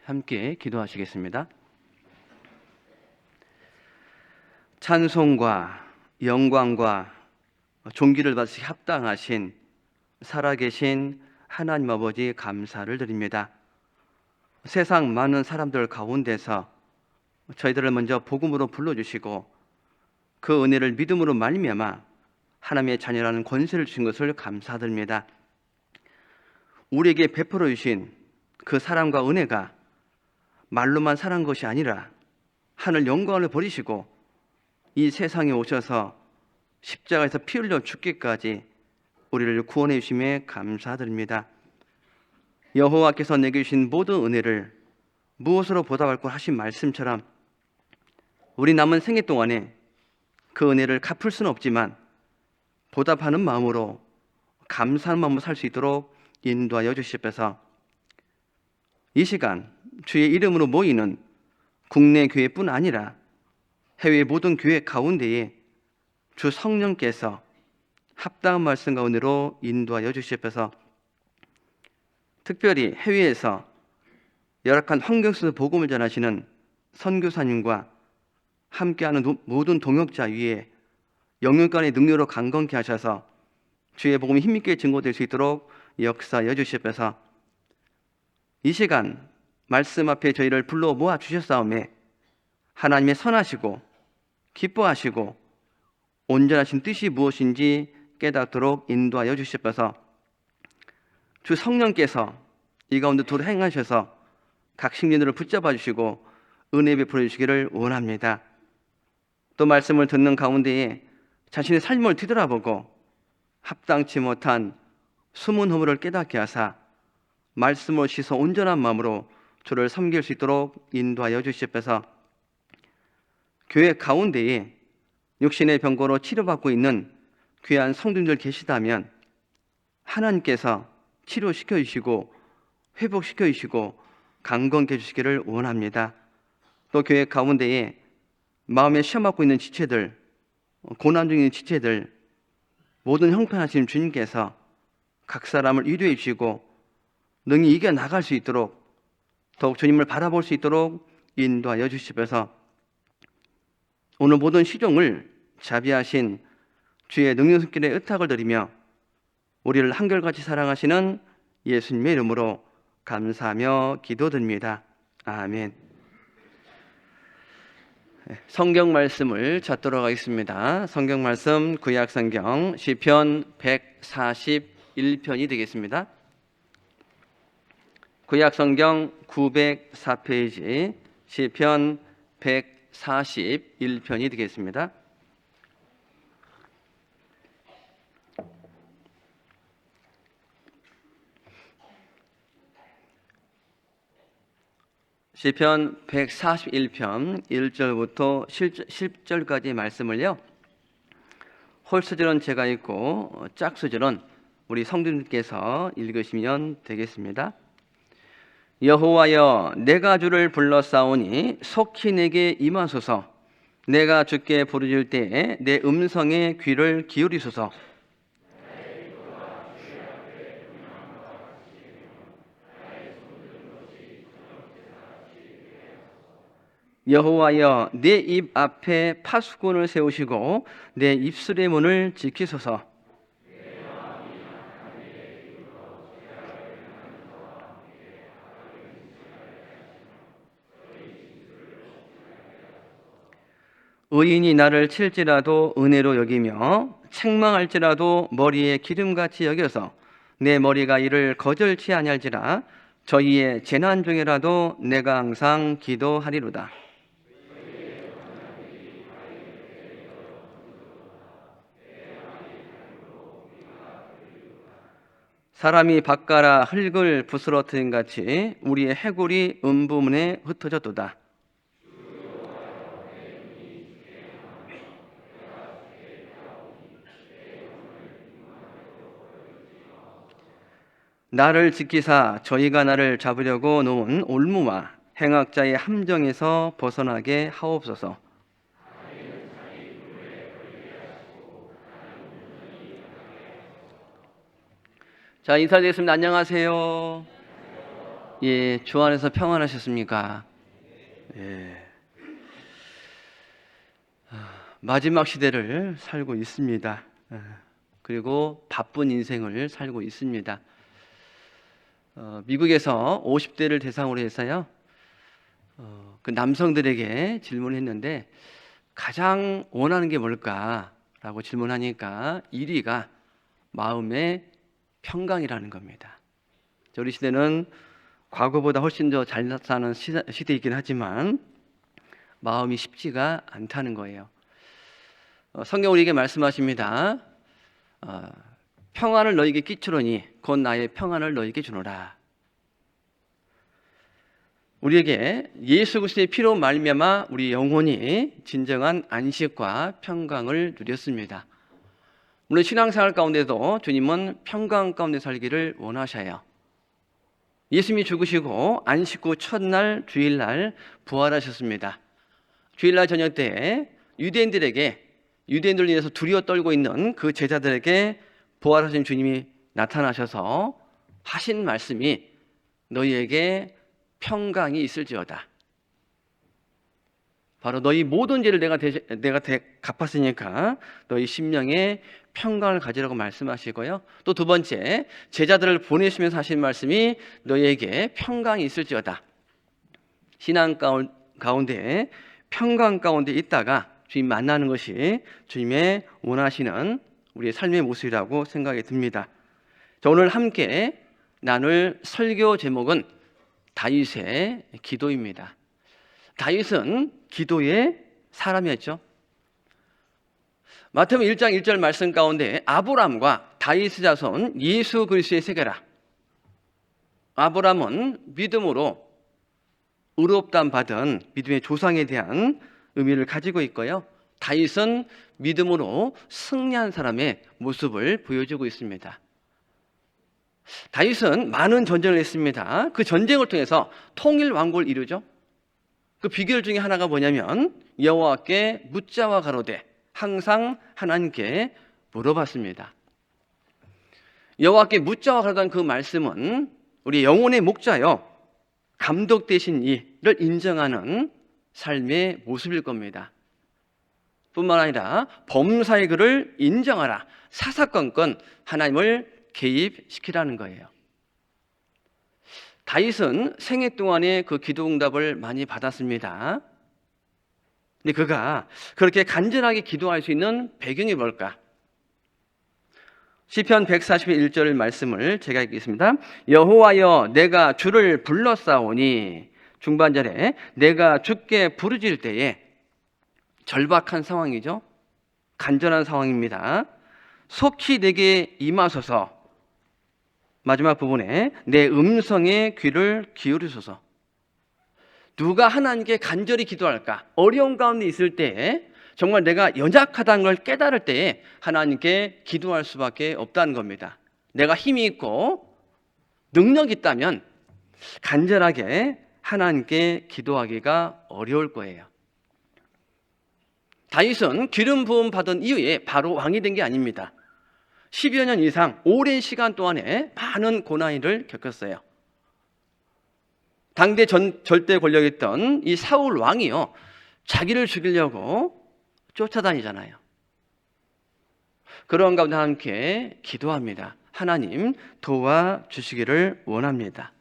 함께 기도하시겠습니다. 찬송과 영광과 존귀를 받으시 합당하신 살아계신 하나님 아버지 감사를 드립니다. 세상 많은 사람들 가운데서 저희들을 먼저 복음으로 불러주시고 그 은혜를 믿음으로 말미암아 하나님의 자녀라는 권세를 주신 것을 감사드립니다. 우리에게 베풀어 주신 그 사랑과 은혜가 말로만 사는 것이 아니라 하늘 영광을 버리시고 이 세상에 오셔서 십자가에서 피 흘려 죽기까지 우리를 구원해 주심에 감사드립니다. 여호와께서 내게 주신 모든 은혜를 무엇으로 보답할 것 하신 말씀처럼 우리 남은 생애 동안에 그 은혜를 갚을 수는 없지만 보답하는 마음으로 감사하는 마음으로 살 수 있도록 인도하여 주시옵소서. 이 시간 주의 이름으로 모이는 국내 교회뿐 아니라 해외 모든 교회 가운데에 주 성령께서 합당한 말씀 가운데로 인도하여 주시옵소서. 특별히 해외에서 열악한 환경 속에서 복음을 전하시는 선교사님과 함께하는 모든 동역자 위에 영육간의 능력으로 강건케 하셔서 주의 복음이 힘있게 증거될 수 있도록 역사하여 주시옵소서. 이 시간 말씀 앞에 저희를 불러 모아 주셨사오매 하나님의 선하시고 기뻐하시고 온전하신 뜻이 무엇인지 깨닫도록 인도하여 주시옵소서. 주 성령께서 이 가운데 도로 행하셔서 각 심리들을 붙잡아 주시고 은혜 베풀어 주시기를 원합니다. 또 말씀을 듣는 가운데에 자신의 삶을 뒤돌아보고 합당치 못한 숨은 허물을 깨닫게 하사 말씀을 씻어 온전한 마음으로 주를 섬길 수 있도록 인도하여 주시옵소서. 교회 가운데에 육신의 병고로 치료받고 있는 귀한 성도님들 계시다면 하나님께서 치료시켜 주시고 회복시켜 주시고 강건케 해주시기를 원합니다. 또 교회 가운데에 마음에 시험받고 있는 지체들, 고난 중인 지체들 모든 형편하신 주님께서 각 사람을 위로해 주시고 능히 이겨나갈 수 있도록 더욱 주님을 바라볼 수 있도록 인도하여 주시옵소서. 오늘 모든 시종을 자비하신 주의 능력스길에 의탁을 드리며 우리를 한결같이 사랑하시는 예수님의 이름으로 감사하며 기도드립니다. 아멘. 성경 말씀을 찾도록 하겠습니다. 성경 말씀 구약 성경 시편 141편이 되겠습니다. 구약 성경 904페이지 시편 141편이 되겠습니다. 시편 141편 1절부터 10절까지 말씀을요, 홀수절은 제가 읽고 짝수절은 우리 성도님께서 읽으시면 되겠습니다. 여호와여, 내가 주를 불러싸오니 속히 내게 임하소서. 내가 주께 부르짖을 때에 내 음성에 귀를 기울이소서. 여호와여, 내 입 앞에 파수꾼을 세우시고 내 입술의 문을 지키소서. 의인이 나를 칠지라도 은혜로 여기며 책망할지라도 머리에 기름같이 여겨서 내 머리가 이를 거절치 아니할지라. 저희의 재난 중에라도 내가 항상 기도하리로다. 사람이 밭가라 흙을 부스러뜨린 같이 우리의 해골이 음부문에 흩어졌도다. 나를 지키사 저희가 나를 잡으려고 놓은 올무와 행악자의 함정에서 벗어나게 하옵소서. 자, 인사드리겠습니다. 안녕하세요. 예, 주 안에서 평안하셨습니까? 예, 마지막 시대를 살고 있습니다. 그리고 바쁜 인생을 살고 있습니다. 미국에서 50대를 대상으로 해서요, 그 남성들에게 질문했는데 가장 원하는 게 뭘까라고 질문하니까 1위가 마음의 평강이라는 겁니다. 우리 시대는 과거보다 훨씬 더 잘 사는 시대이긴 하지만 마음이 쉽지가 않다는 거예요. 성경 우리에게 말씀하십니다. 평안을 너에게 끼치노니 곧 나의 평안을 너에게 주노라. 우리에게 예수 그리스도의 피로 말미암아 우리 영혼이 진정한 안식과 평강을 누렸습니다. 물론 신앙생활 가운데도 주님은 평강 가운데 살기를 원하셔요. 예수님이 죽으시고 안식 후 첫날 주일날 부활하셨습니다. 주일날 저녁 때 유대인들을 인해서 두려워 떨고 있는 그 제자들에게 부활하신 주님이 나타나셔서 하신 말씀이 너희에게 평강이 있을지어다. 바로 너희 모든 죄를 내가 갚았으니까 너희 심령에 평강을 가지라고 말씀하시고요. 또 두 번째, 제자들을 보내시면서 하신 말씀이 너희에게 평강이 있을지어다. 신앙 가운데 평강 가운데 있다가 주님 만나는 것이 주님의 원하시는 우리의 삶의 모습이라고 생각이 듭니다. 자, 오늘 함께 나눌 설교 제목은 다윗의 기도입니다. 다윗은 기도의 사람이었죠. 마태복음 1장 1절 말씀 가운데 아브람과 다윗의 자손 예수 그리스도의 세계라. 아브람은 믿음으로 의롭다함 받은 믿음의 조상에 대한 의미를 가지고 있고요. 다윗은 믿음으로 승리한 사람의 모습을 보여주고 있습니다. 다윗은 많은 전쟁을 했습니다. 그 전쟁을 통해서 통일 왕국을 이루죠. 그 비결 중에 하나가 뭐냐면 여호와께 묻자와 가로되 항상 하나님께 물어봤습니다. 여호와께 묻자와 가로다는 그 말씀은 우리 영혼의 목자요 감독되신 이를 인정하는 삶의 모습일 겁니다. 뿐만 아니라 범사의 그를 인정하라. 사사건건 하나님을 개입시키라는 거예요. 다윗은 생애 동안에 그 기도 응답을 많이 받았습니다. 근데 그가 그렇게 간절하게 기도할 수 있는 배경이 뭘까? 시편 141절 말씀을 제가 읽겠습니다. 여호와여 내가 주를 불렀사오니, 중반절에 내가 주께 부르짖을 때에, 절박한 상황이죠. 간절한 상황입니다. 속히 내게 임하소서. 마지막 부분에 내 음성에 귀를 기울이소서. 누가 하나님께 간절히 기도할까? 어려운 가운데 있을 때에, 정말 내가 연약하다는 걸 깨달을 때에 하나님께 기도할 수밖에 없다는 겁니다. 내가 힘이 있고 능력이 있다면 간절하게 하나님께 기도하기가 어려울 거예요. 다윗은 기름 부음 받은 이후에 바로 왕이 된 게 아닙니다. 10여 년 이상 오랜 시간 동안에 많은 고난을 겪었어요. 당대 절대 권력이었던 이 사울 왕이요, 자기를 죽이려고 쫓아다니잖아요. 그런 가운데 함께 기도합니다. 하나님 도와주시기를 원합니다.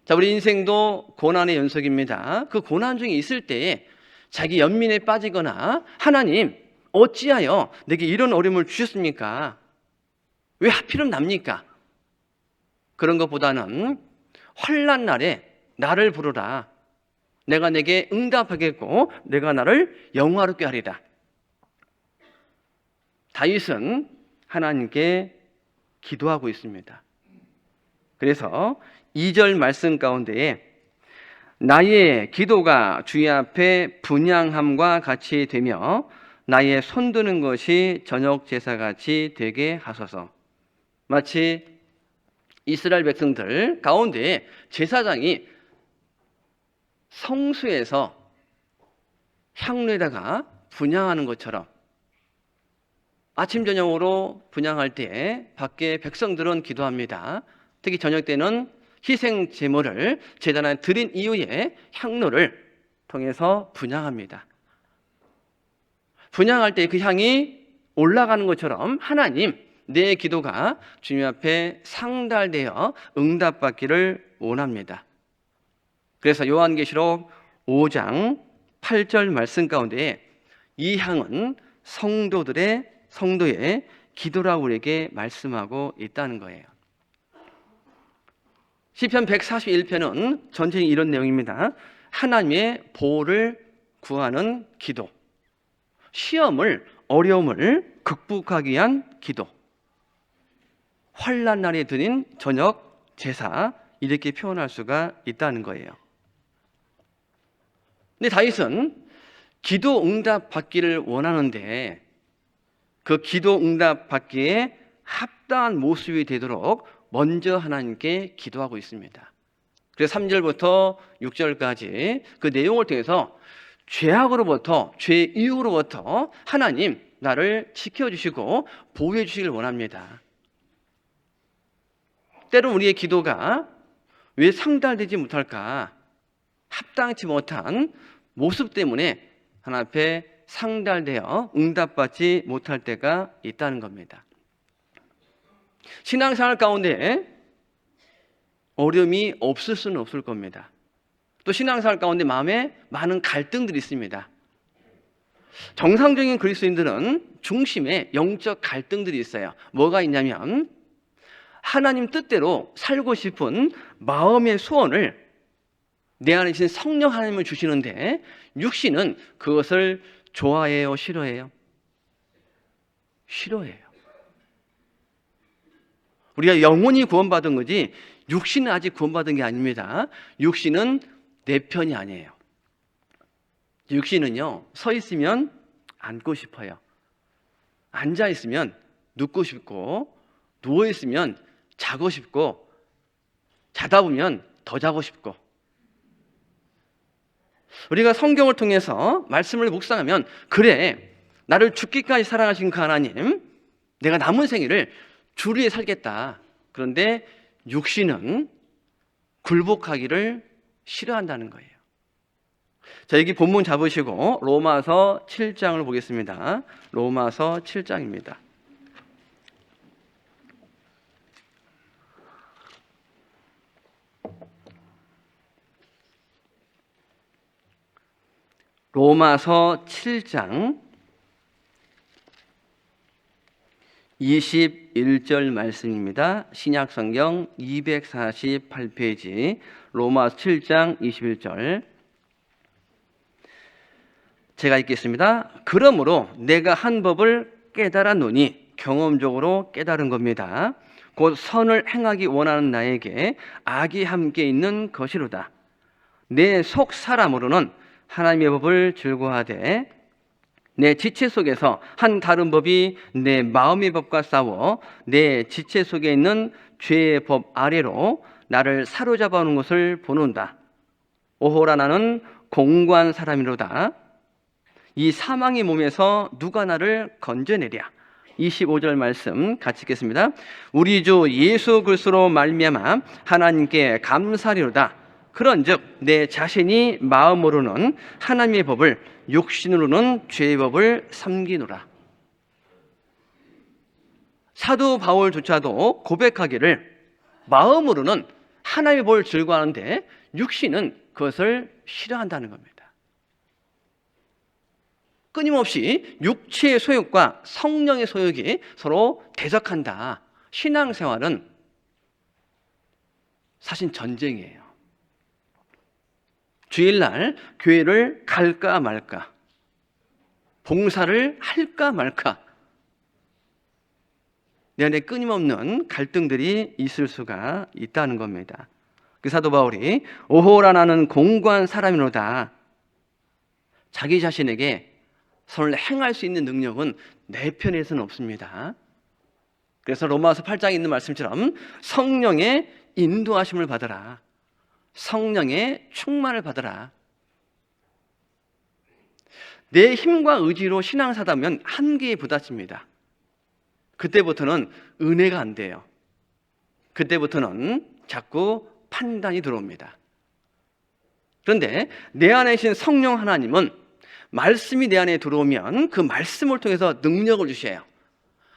자, 우리 인생도 고난의 연속입니다. 그 고난 중에 있을 때에 자기 연민에 빠지거나 하나님 어찌하여 내게 이런 어려움을 주셨습니까? 왜 하필은 납니까? 그런 것보다는 환난 날에 나를 부르라. 내가 내게 응답하겠고 내가 나를 영화롭게 하리라. 다윗은 하나님께 기도하고 있습니다. 그래서 2절 말씀 가운데에 나의 기도가 주의 앞에 분향함과 같이 되며 나의 손드는 것이 저녁 제사같이 되게 하소서. 마치 이스라엘 백성들 가운데 제사장이 성수에서 향로에다가 분향하는 것처럼 아침 저녁으로 분향할 때 밖에 백성들은 기도합니다. 특히 저녁 때는 희생 제물을 제단에 드린 이후에 향로를 통해서 분향합니다. 분향할 때 그 향이 올라가는 것처럼 하나님, 내 기도가 주님 앞에 상달되어 응답받기를 원합니다. 그래서 요한계시록 5장 8절 말씀 가운데 이 향은 성도의 기도라고 우리에게 말씀하고 있다는 거예요. 시편 141편은 전체적인 이런 내용입니다. 하나님의 보호를 구하는 기도, 시험을, 어려움을 극복하기 위한 기도, 환난 날에 드린 저녁 제사, 이렇게 표현할 수가 있다는 거예요. 근데 다윗은 기도 응답 받기를 원하는데 그 기도 응답 받기에 합당한 모습이 되도록 먼저 하나님께 기도하고 있습니다. 그래서 3절부터 6절까지 그 내용을 통해서 죄악으로부터, 죄 이후로부터 하나님 나를 지켜주시고 보호해 주시길 원합니다. 때론 우리의 기도가 왜 상달되지 못할까? 합당치 못한 모습 때문에 하나님 앞에 상달되어 응답받지 못할 때가 있다는 겁니다. 신앙생활 가운데 어려움이 없을 수는 없을 겁니다. 또 신앙생활 가운데 마음에 많은 갈등들이 있습니다. 정상적인 그리스도인들은 중심에 영적 갈등들이 있어요. 뭐가 있냐면 하나님 뜻대로 살고 싶은 마음의 소원을 내 안에 계신 성령 하나님을 주시는데 육신은 그것을 좋아해요, 싫어해요? 싫어해요. 우리가 영혼이 구원받은 거지 육신은 아직 구원받은 게 아닙니다. 육신은 내 편이 아니에요. 육신은요, 서 있으면 앉고 싶어요. 앉아 있으면 눕고 싶고, 누워 있으면 자고 싶고, 자다 보면 더 자고 싶고. 우리가 성경을 통해서 말씀을 묵상하면 그래, 나를 죽기까지 사랑하신 그 하나님, 내가 남은 생애를 주를 위해 살겠다. 그런데 육신은 굴복하기를 싫어한다는 거예요. 자, 여기 본문 잡으시고 로마서 7장을 보겠습니다. 로마서 7장입니다. 로마서 7장 21절 말씀입니다. 신약성경 248페이지 로마서 7장 21절 제가 읽겠습니다. 그러므로 내가 한 법을 깨달았노니 경험적으로 깨달은 겁니다. 곧 선을 행하기 원하는 나에게 악이 함께 있는 것이로다. 내 속 사람으로는 하나님의 법을 즐거워하되 내 지체 속에서 한 다른 법이 내 마음의 법과 싸워 내 지체 속에 있는 죄의 법 아래로 나를 사로잡아 오는 것을 보는다. 오호라 나는 공고한 사람이로다. 이 사망의 몸에서 누가 나를 건져내랴. 25절 말씀 같이 읽겠습니다. 우리 주 예수 그리스도로 말미암아 하나님께 감사리로다. 그런즉 내 자신이 마음으로는 하나님의 법을 육신으로는 죄의 법을 섬기노라. 사도 바울조차도 고백하기를 마음으로는 하나님의 법을 즐거워하는데 육신은 그것을 싫어한다는 겁니다. 끊임없이 육체의 소욕과 성령의 소욕이 서로 대적한다. 신앙생활은 사실 전쟁이에요. 주일날 교회를 갈까 말까, 봉사를 할까 말까, 내 안에 끊임없는 갈등들이 있을 수가 있다는 겁니다. 그 사도 바울이 오호라 나는 공고한 사람이로다. 자기 자신에게 선을 행할 수 있는 능력은 내 편에서는 없습니다. 그래서 로마서 8장에 있는 말씀처럼 성령의 인도하심을 받으라. 성령의 충만을 받으라. 내 힘과 의지로 신앙사다면 한계에 부딪힙니다. 그때부터는 은혜가 안 돼요. 그때부터는 자꾸 판단이 들어옵니다. 그런데 내 안에 계신 성령 하나님은 말씀이 내 안에 들어오면 그 말씀을 통해서 능력을 주셔요.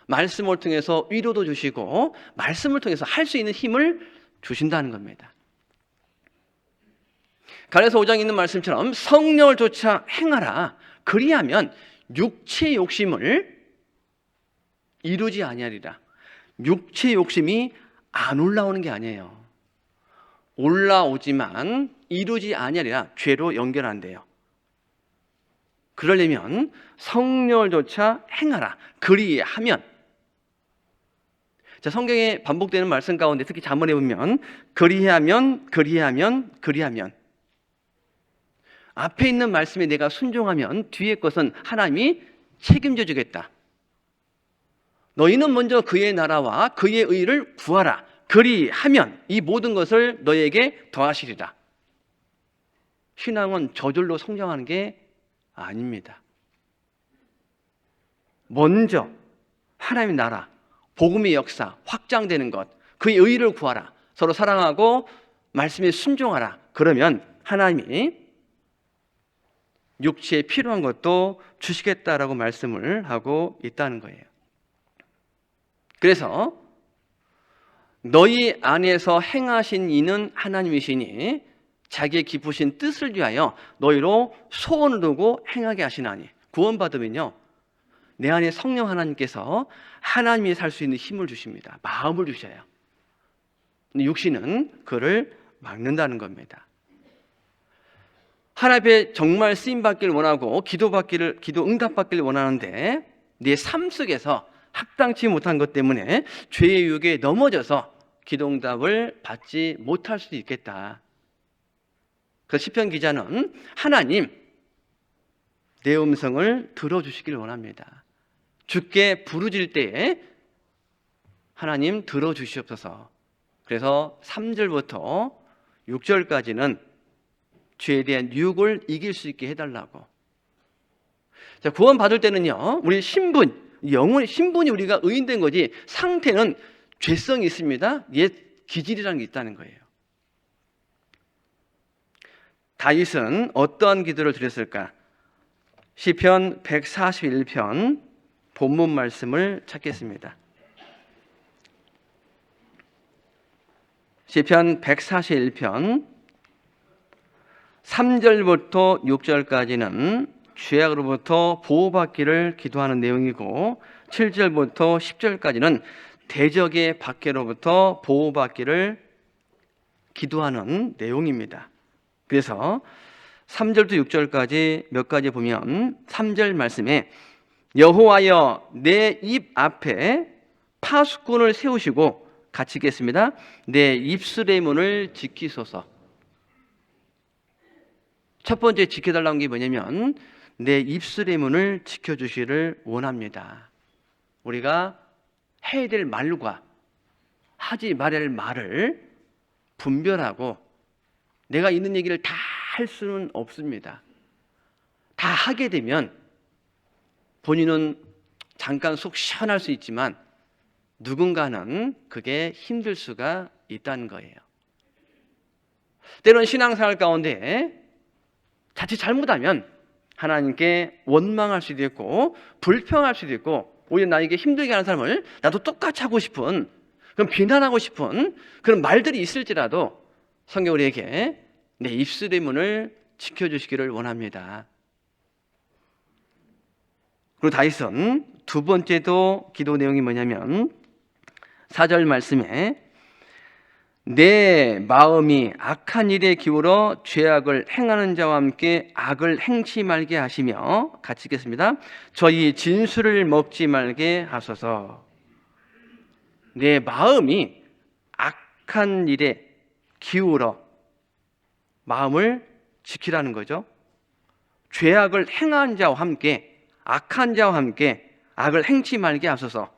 말씀을 통해서 위로도 주시고 말씀을 통해서 할 수 있는 힘을 주신다는 겁니다. 갈라디아서 5장에 있는 말씀처럼 성령을 쫓아 행하라. 그리하면 육체의 욕심을 이루지 아니하리라. 육체의 욕심이 안 올라오는 게 아니에요. 올라오지만 이루지 아니하리라. 죄로 연결한대요. 그러려면 성령을 쫓아 행하라. 그리하면, 자, 성경에 반복되는 말씀 가운데 특히 잠언에 보면 그리하면 앞에 있는 말씀에 내가 순종하면 뒤에 것은 하나님이 책임져 주겠다. 너희는 먼저 그의 나라와 그의 의를 구하라. 그리하면 이 모든 것을 너희에게 더하시리라. 신앙은 저절로 성장하는 게 아닙니다. 먼저 하나님의 나라, 복음의 역사 확장되는 것, 그의 의를 구하라. 서로 사랑하고 말씀에 순종하라. 그러면 하나님이 육체에 필요한 것도 주시겠다라고 말씀을 하고 있다는 거예요. 그래서 너희 안에서 행하신 이는 하나님이시니 자기의 기쁘신 뜻을 위하여 너희로 소원을 두고 행하게 하시나니. 구원받으면요, 내 안에 성령 하나님께서 하나님이 살 수 있는 힘을 주십니다. 마음을 주셔요. 근데 육신은 그를 막는다는 겁니다. 하나님 앞에 정말 쓰임받기를 원하고 기도 응답받기를 원하는데 내 삶 속에서 합당치 못한 것 때문에 죄의 유혹에 넘어져서 기도 응답을 받지 못할 수도 있겠다. 그 시편 기자는 하나님, 내 음성을 들어주시길 원합니다. 주께 부르짖을 때에 하나님 들어주시옵소서. 그래서 3절부터 6절까지는 죄에 대한 유혹을 이길 수 있게 해달라고. 자, 구원 받을 때는요, 우리 영혼의 신분이 우리가 의인된 거지 상태는 죄성이 있습니다. 옛 기질이라는 게 있다는 거예요. 다윗은 어떠한 기도를 드렸을까? 시편 141편 본문 말씀을 찾겠습니다. 시편 141편 3절부터 6절까지는 죄악으로부터 보호받기를 기도하는 내용이고 7절부터 10절까지는 대적의 박해로부터 보호받기를 기도하는 내용입니다. 그래서 3절부터 6절까지 몇 가지 보면 3절 말씀에 여호와여 내 입 앞에 파수꾼을 세우시고, 같이 읽겠습니다. 내 입술의 문을 지키소서. 첫 번째 지켜달라는 게 뭐냐면 내 입술의 문을 지켜주시를 원합니다. 우리가 해야 될 말과 하지 말아야 할 말을 분별하고 내가 있는 얘기를 다 할 수는 없습니다. 다 하게 되면 본인은 잠깐 속 시원할 수 있지만 누군가는 그게 힘들 수가 있다는 거예요. 때로는 신앙생활 가운데 자칫 잘못하면 하나님께 원망할 수도 있고 불평할 수도 있고 오히려 나에게 힘들게 하는 사람을 나도 똑같이 하고 싶은, 그런 비난하고 싶은 그런 말들이 있을지라도 성경 우리에게 내 입술의 문을 지켜주시기를 원합니다. 그리고 다윗은 두 번째도 기도 내용이 뭐냐면 4절 말씀에 내 마음이 악한 일에 기울어 죄악을 행하는 자와 함께 악을 행치 말게 하시며, 같이 읽겠습니다. 저희 진술을 먹지 말게 하소서. 내 마음이 악한 일에 기울어, 마음을 지키라는 거죠. 죄악을 행한 자와 함께, 악한 자와 함께 악을 행치 말게 하소서.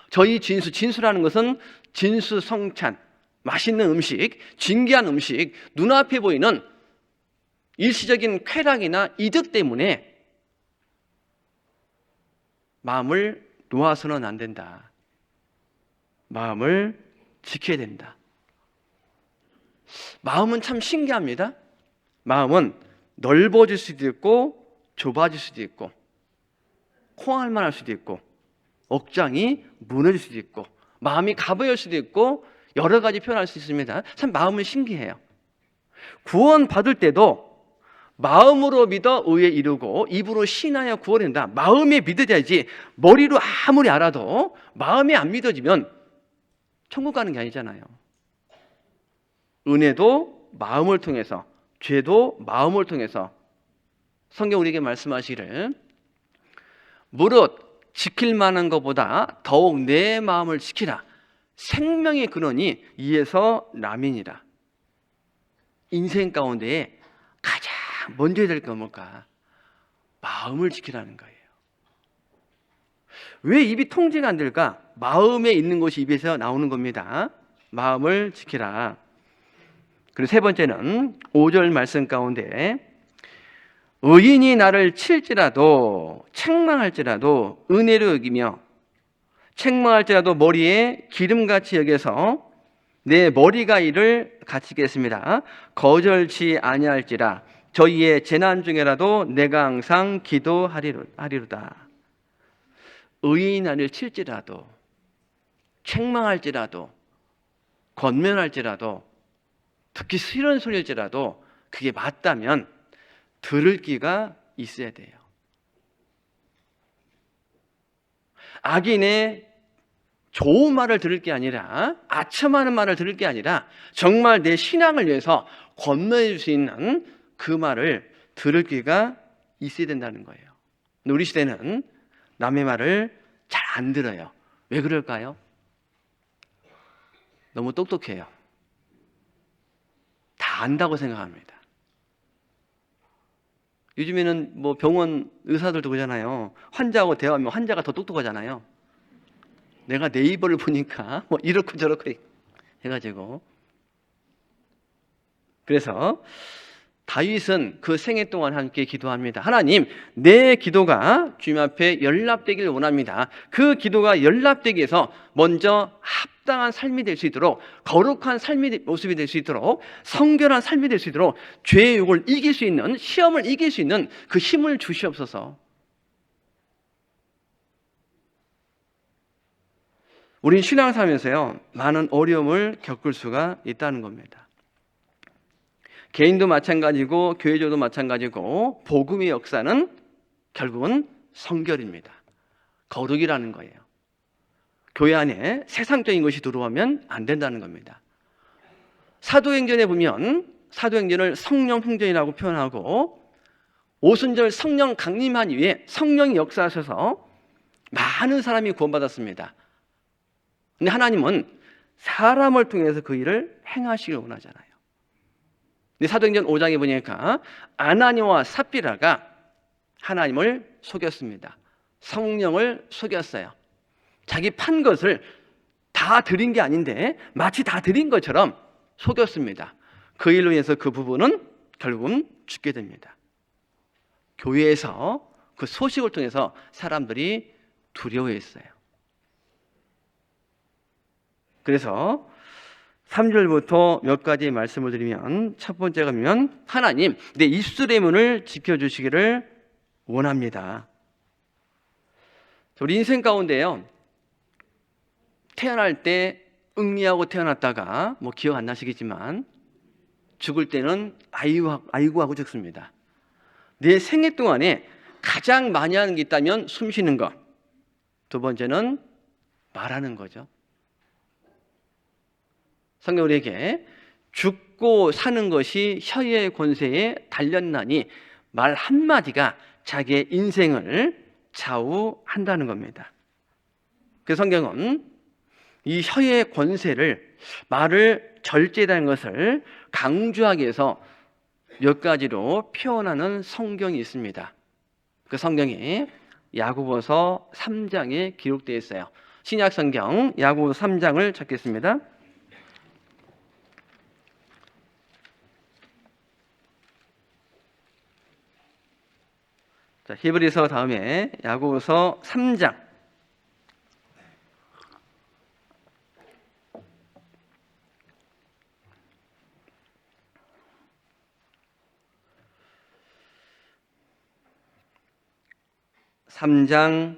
저희 진수라는 것은 진수성찬, 맛있는 음식, 진귀한 음식, 눈앞에 보이는 일시적인 쾌락이나 이득 때문에 마음을 놓아서는 안 된다. 마음을 지켜야 된다. 마음은 참 신기합니다. 마음은 넓어질 수도 있고 좁아질 수도 있고 콩알만 할 수도 있고 억장이 무너질 수도 있고 마음이 가벼울 수도 있고 여러 가지 표현할 수 있습니다. 참 마음은 신기해요. 구원 받을 때도 마음으로 믿어 의에 이르고 입으로 신하여 구원한다. 마음에 믿어야지 머리로 아무리 알아도 마음에 안 믿어지면 천국 가는 게 아니잖아요. 은혜도 마음을 통해서, 죄도 마음을 통해서 성경 우리에게 말씀하시기를 무릇 지킬 만한 것보다 더욱 내 마음을 지키라. 생명의 근원이 이에서 남이니라. 인생 가운데 가장 먼저 해야 될 게 뭘까? 마음을 지키라는 거예요. 왜 입이 통제가 안 될까? 마음에 있는 것이 입에서 나오는 겁니다. 마음을 지키라. 그리고 세 번째는 5절 말씀 가운데 의인이 나를 칠지라도 책망할지라도 은혜로 여기며 책망할지라도 머리에 기름같이 여겨서 내 머리가 이를 갇히겠습니다. 거절치 아니할지라 저희의 재난 중에라도 내가 항상 기도하리로다. 의인이 나를 칠지라도 책망할지라도 권면할지라도 듣기 싫은 소리일지라도 그게 맞다면 들을 귀가 있어야 돼요. 악인의 좋은 말을 들을 게 아니라 아첨하는 말을 들을 게 아니라 정말 내 신앙을 위해서 권면해 줄 수 있는 그 말을 들을 귀가 있어야 된다는 거예요. 근데 우리 시대는 남의 말을 잘 안 들어요. 왜 그럴까요? 너무 똑똑해요. 다 안다고 생각합니다. 요즘에는 뭐 병원 의사들도 그러잖아요. 환자하고 대화하면 환자가 더 똑똑하잖아요. 내가 네이버를 보니까 뭐 이렇고 저렇고 해가지고. 그래서 다윗은 그 생애 동안 함께 기도합니다. 하나님, 내 기도가 주님 앞에 연락되기를 원합니다. 그 기도가 연락되기 위해서 먼저 합당한 삶이 될 수 있도록, 거룩한 삶의 모습이 될 수 있도록, 성결한 삶이 될 수 있도록 죄의 욕을 이길 수 있는, 시험을 이길 수 있는 그 힘을 주시옵소서. 우린 신앙생활에서요 많은 어려움을 겪을 수가 있다는 겁니다. 개인도 마찬가지고 교회조도 마찬가지고 복음의 역사는 결국은 성결입니다. 거룩이라는 거예요. 교회 안에 세상적인 것이 들어오면 안 된다는 겁니다. 사도행전에 보면 사도행전을 성령 행전이라고 표현하고 오순절 성령 강림한 이후에 성령이 역사하셔서 많은 사람이 구원받았습니다. 근데 하나님은 사람을 통해서 그 일을 행하시길 원하잖아요. 근데 사도행전 5장에 보니까 아나니와 삽비라가 하나님을 속였습니다. 성령을 속였어요. 자기 판 것을 다 드린 게 아닌데 마치 다 드린 것처럼 속였습니다. 그 일로 인해서 그 부부는 결국은 죽게 됩니다. 교회에서 그 소식을 통해서 사람들이 두려워했어요. 그래서 3절부터 몇 가지 말씀을 드리면 첫 번째가 보면 하나님 내 입술의 문을 지켜주시기를 원합니다. 우리 인생 가운데요 태어날 때 응리하고 태어났다가 뭐 기억 안 나시겠지만 죽을 때는 아이고 하고 죽습니다. 내 생애 동안에 가장 많이 하는 게 있다면 숨 쉬는 것, 두 번째는 말하는 거죠. 성경 우리에게 죽고 사는 것이 혀의 권세에 달렸나니 말 한마디가 자기의 인생을 좌우한다는 겁니다. 그 성경은 이 혀의 권세를, 말을 절제하는 것을 강조하기 위해서 몇 가지로 표현하는 성경이 있습니다. 그 성경이 야고보서 3장에 기록되어 있어요. 신약 성경 야고보서 3장을 찾겠습니다. 자, 히브리서 다음에 야고보서 3장. 3장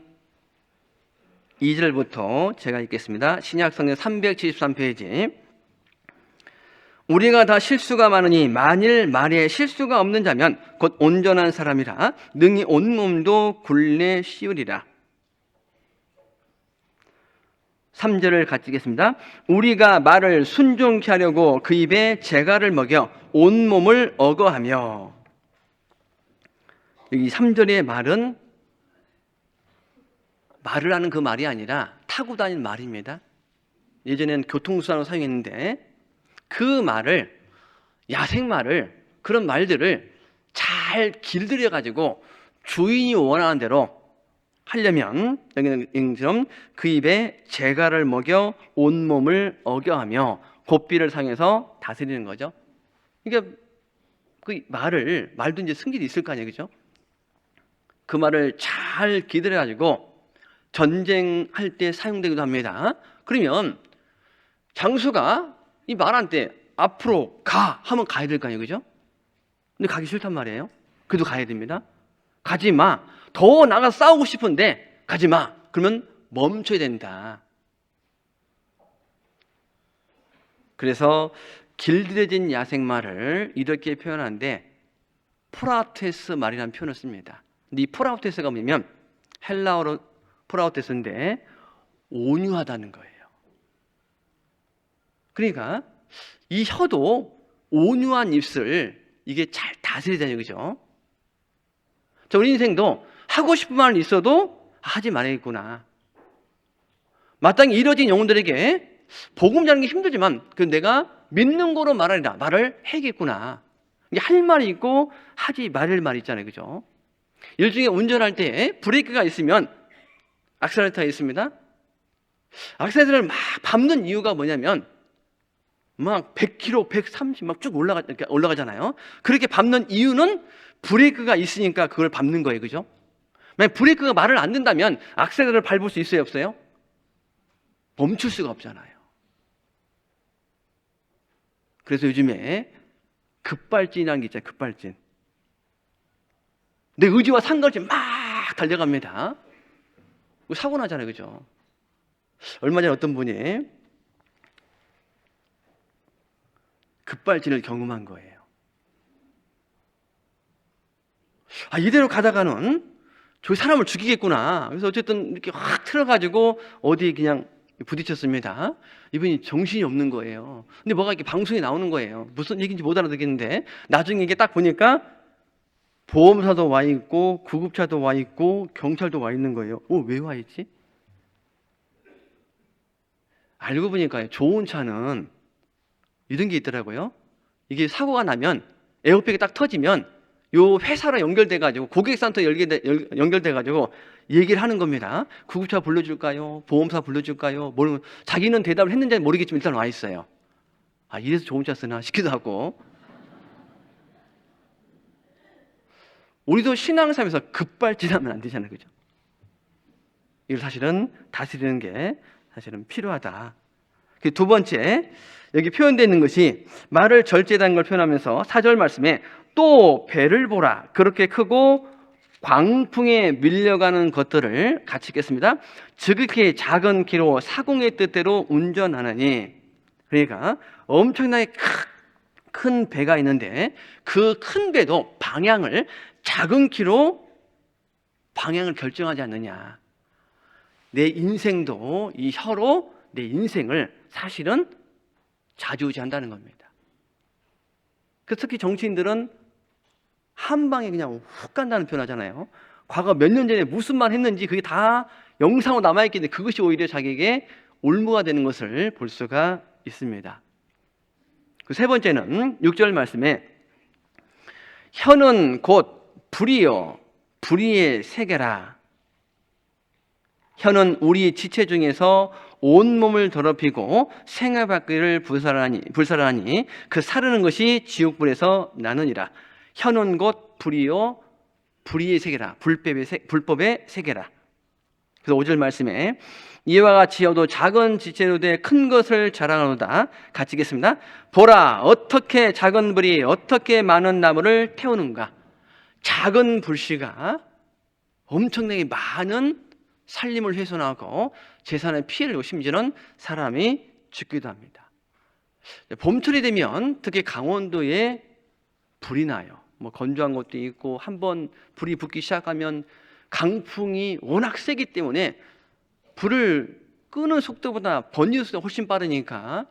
2절부터 제가 읽겠습니다. 신약성경 373페이지. 우리가 다 실수가 많으니 만일 말에 실수가 없는 자면 곧 온전한 사람이라 능히 온몸도 굴레 씌우리라. 3절을 같이 읽겠습니다. 우리가 말을 순종케 하려고 그 입에 재갈을 먹여 온몸을 억어하며. 여기 3절의 말은 말을 하는 그 말이 아니라 타고 다니는 말입니다. 예전에는 교통수단으로 사용했는데 그 말을, 야생말을, 그런 말들을 잘 길들여 가지고 주인이 원하는 대로 하려면 여기는 이처럼 그 입에 재갈을 먹여 온몸을 억여하며 고삐를 사용해서 다스리는 거죠. 그러니까 그 말도 이제 승질이 있을 거 아니에요, 그죠? 그 말을 잘 길들여 가지고 전쟁할 때 사용되기도 합니다. 그러면 장수가 이 말한테 앞으로 가 하면 가야 될 거 아니에요, 그죠? 근데 가기 싫단 말이에요. 그래도 가야 됩니다. 가지 마. 더 나가 싸우고 싶은데 가지 마. 그러면 멈춰야 된다. 그래서 길들여진 야생말을 이렇게 표현하는데 프라우테스 말이라는 표현을 씁니다. 근데 이 프라우테스가 뭐냐면 헬라어로 프라우테스인데 온유하다는 거예요. 그러니까 이 혀도 온유한 입술, 이게 잘 다스려야 되는 거죠. 자, 우리 인생도 하고 싶은 말은 있어도 하지 말아야겠구나. 마땅히 이뤄진 영혼들에게 복음 전하는 게 힘들지만 그 내가 믿는 거로 말하리라, 말을 해야겠구나. 이게 할 말이 있고 하지 말을 말이 있잖아요, 그죠? 일종의 운전할 때 브레이크가 있으면 악셀레터가 있습니다. 악셀레터를 막 밟는 이유가 뭐냐면 막 100km, 130 막 쭉 올라가잖아요. 그렇게 밟는 이유는 브레이크가 있으니까 그걸 밟는 거예요, 그죠? 만약 브레이크가 말을 안 듣는다면 악셀레터를 밟을 수 있어요, 없어요? 멈출 수가 없잖아요. 그래서 요즘에 급발진이라는 게 있잖아요, 급발진. 내 의지와 상관없이 막 달려갑니다. 사고 나잖아요, 그죠? 얼마 전에 어떤 분이 급발진을 경험한 거예요. 이대로 가다가는 저 사람을 죽이겠구나. 그래서 어쨌든 이렇게 확 틀어가지고 어디 그냥 부딪혔습니다. 이분이 정신이 없는 거예요. 근데 뭐가 이렇게 방송에 나오는 거예요. 무슨 얘기인지 못 알아듣겠는데 나중에 이게 딱 보니까 보험사도 와 있고 구급차도 와 있고 경찰도 와 있는 거예요. 왜 와 있지? 알고 보니까 좋은 차는 이런 게 있더라고요. 이게 사고가 나면 에어백이 딱 터지면 요 회사로 연결돼가지고 고객센터 연결돼가지고 얘기를 하는 겁니다. 구급차 불러줄까요? 보험사 불러줄까요? 자기는 대답을 했는지 모르겠지만 일단 와 있어요. 이래서 좋은 차 쓰나 싶기도 하고. 우리도 신앙생활에서 급발진하면 안 되잖아요, 그죠? 이걸 사실은 다스리는 게 사실은 필요하다. 두 번째, 여기 표현되어 있는 것이 말을 절제하는 걸 표현하면서 4절 말씀에 또 배를 보라. 그렇게 크고 광풍에 밀려가는 것들을 같이 읽겠습니다. 지극히 작은 키로 사공의 뜻대로 운전하느니. 그러니까 엄청나게 큰 배가 있는데 그 큰 배도 방향을 작은 키로 방향을 결정하지 않느냐. 내 인생도 이 혀로 내 인생을 사실은 좌지우지한다는 겁니다. 특히 정치인들은 한 방에 그냥 훅 간다는 표현 하잖아요. 과거 몇 년 전에 무슨 말 했는지 그게 다 영상으로 남아있기 때문에 그것이 오히려 자기에게 올무가 되는 것을 볼 수가 있습니다. 세 번째는 6절 말씀에 혀는 곧 불이요 불의의 세계라. 혀는 우리 지체 중에서 온몸을 더럽히고 생애받기를 불살하니 그 사르는 것이 지옥불에서 나느니라. 혀는 곧 불이요 불의의 세계라. 불법의 세계라. 그래서 5절 말씀에 이와 같이 혀도 작은 지체로 돼 큰 것을 자랑하노다. 같이 읽겠습니다. 보라, 어떻게 작은 불이 어떻게 많은 나무를 태우는가. 작은 불씨가 엄청나게 많은 살림을 훼손하고 재산에 피해를 주고 심지어는 사람이 죽기도 합니다. 봄철이 되면 특히 강원도에 불이 나요. 뭐 건조한 것도 있고 한번 불이 붙기 시작하면 강풍이 워낙 세기 때문에 불을 끄는 속도보다 번지는 속도가 훨씬 빠르니까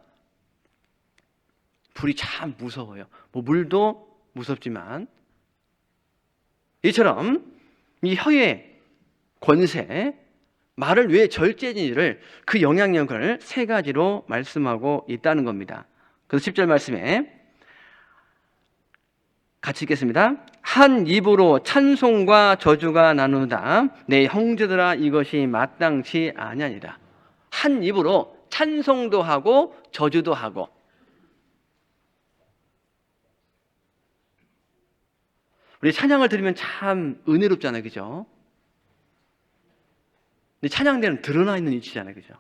불이 참 무서워요. 뭐 물도 무섭지만 이처럼 이 혀의 권세, 말을 왜 절제했는지를 그 영향력을 세 가지로 말씀하고 있다는 겁니다. 그래서 10절 말씀에 같이 읽겠습니다. 한 입으로 찬송과 저주가 나누다. 내 형제들아 이것이 마땅치 아니하니라. 한 입으로 찬송도 하고 저주도 하고. 우리 찬양을 들으면 참 은혜롭잖아요, 그죠? 근데 찬양대는 드러나 있는 위치잖아요, 그죠?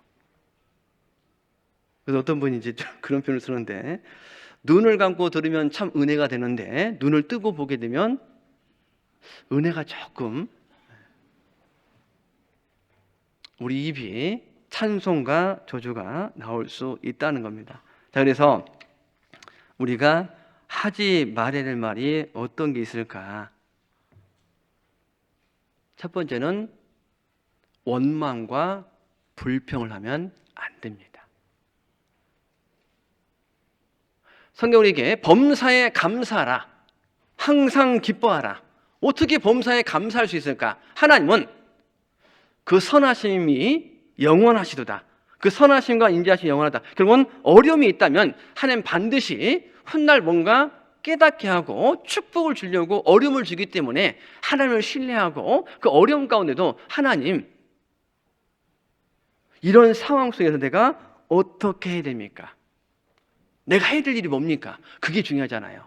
그래서 어떤 분이 이제 그런 표현을 쓰는데, 눈을 감고 들으면 참 은혜가 되는데 눈을 뜨고 보게 되면 은혜가 조금, 우리 입이 찬송과 저주가 나올 수 있다는 겁니다. 자, 그래서 우리가 하지 말아야 될 말이 어떤 게 있을까? 첫 번째는 원망과 불평을 하면 안 됩니다. 성경 우리에게 범사에 감사하라, 항상 기뻐하라. 어떻게 범사에 감사할 수 있을까? 하나님은 그 선하심이 영원하시도다. 그 선하심과 인자하심이 영원하다. 결국은 어려움이 있다면 하나님 반드시 훗날 뭔가 깨닫게 하고 축복을 주려고 어려움을 주기 때문에 하나님을 신뢰하고 그 어려움 가운데도 하나님, 이런 상황 속에서 내가 어떻게 해야 됩니까? 내가 해야 될 일이 뭡니까? 그게 중요하잖아요.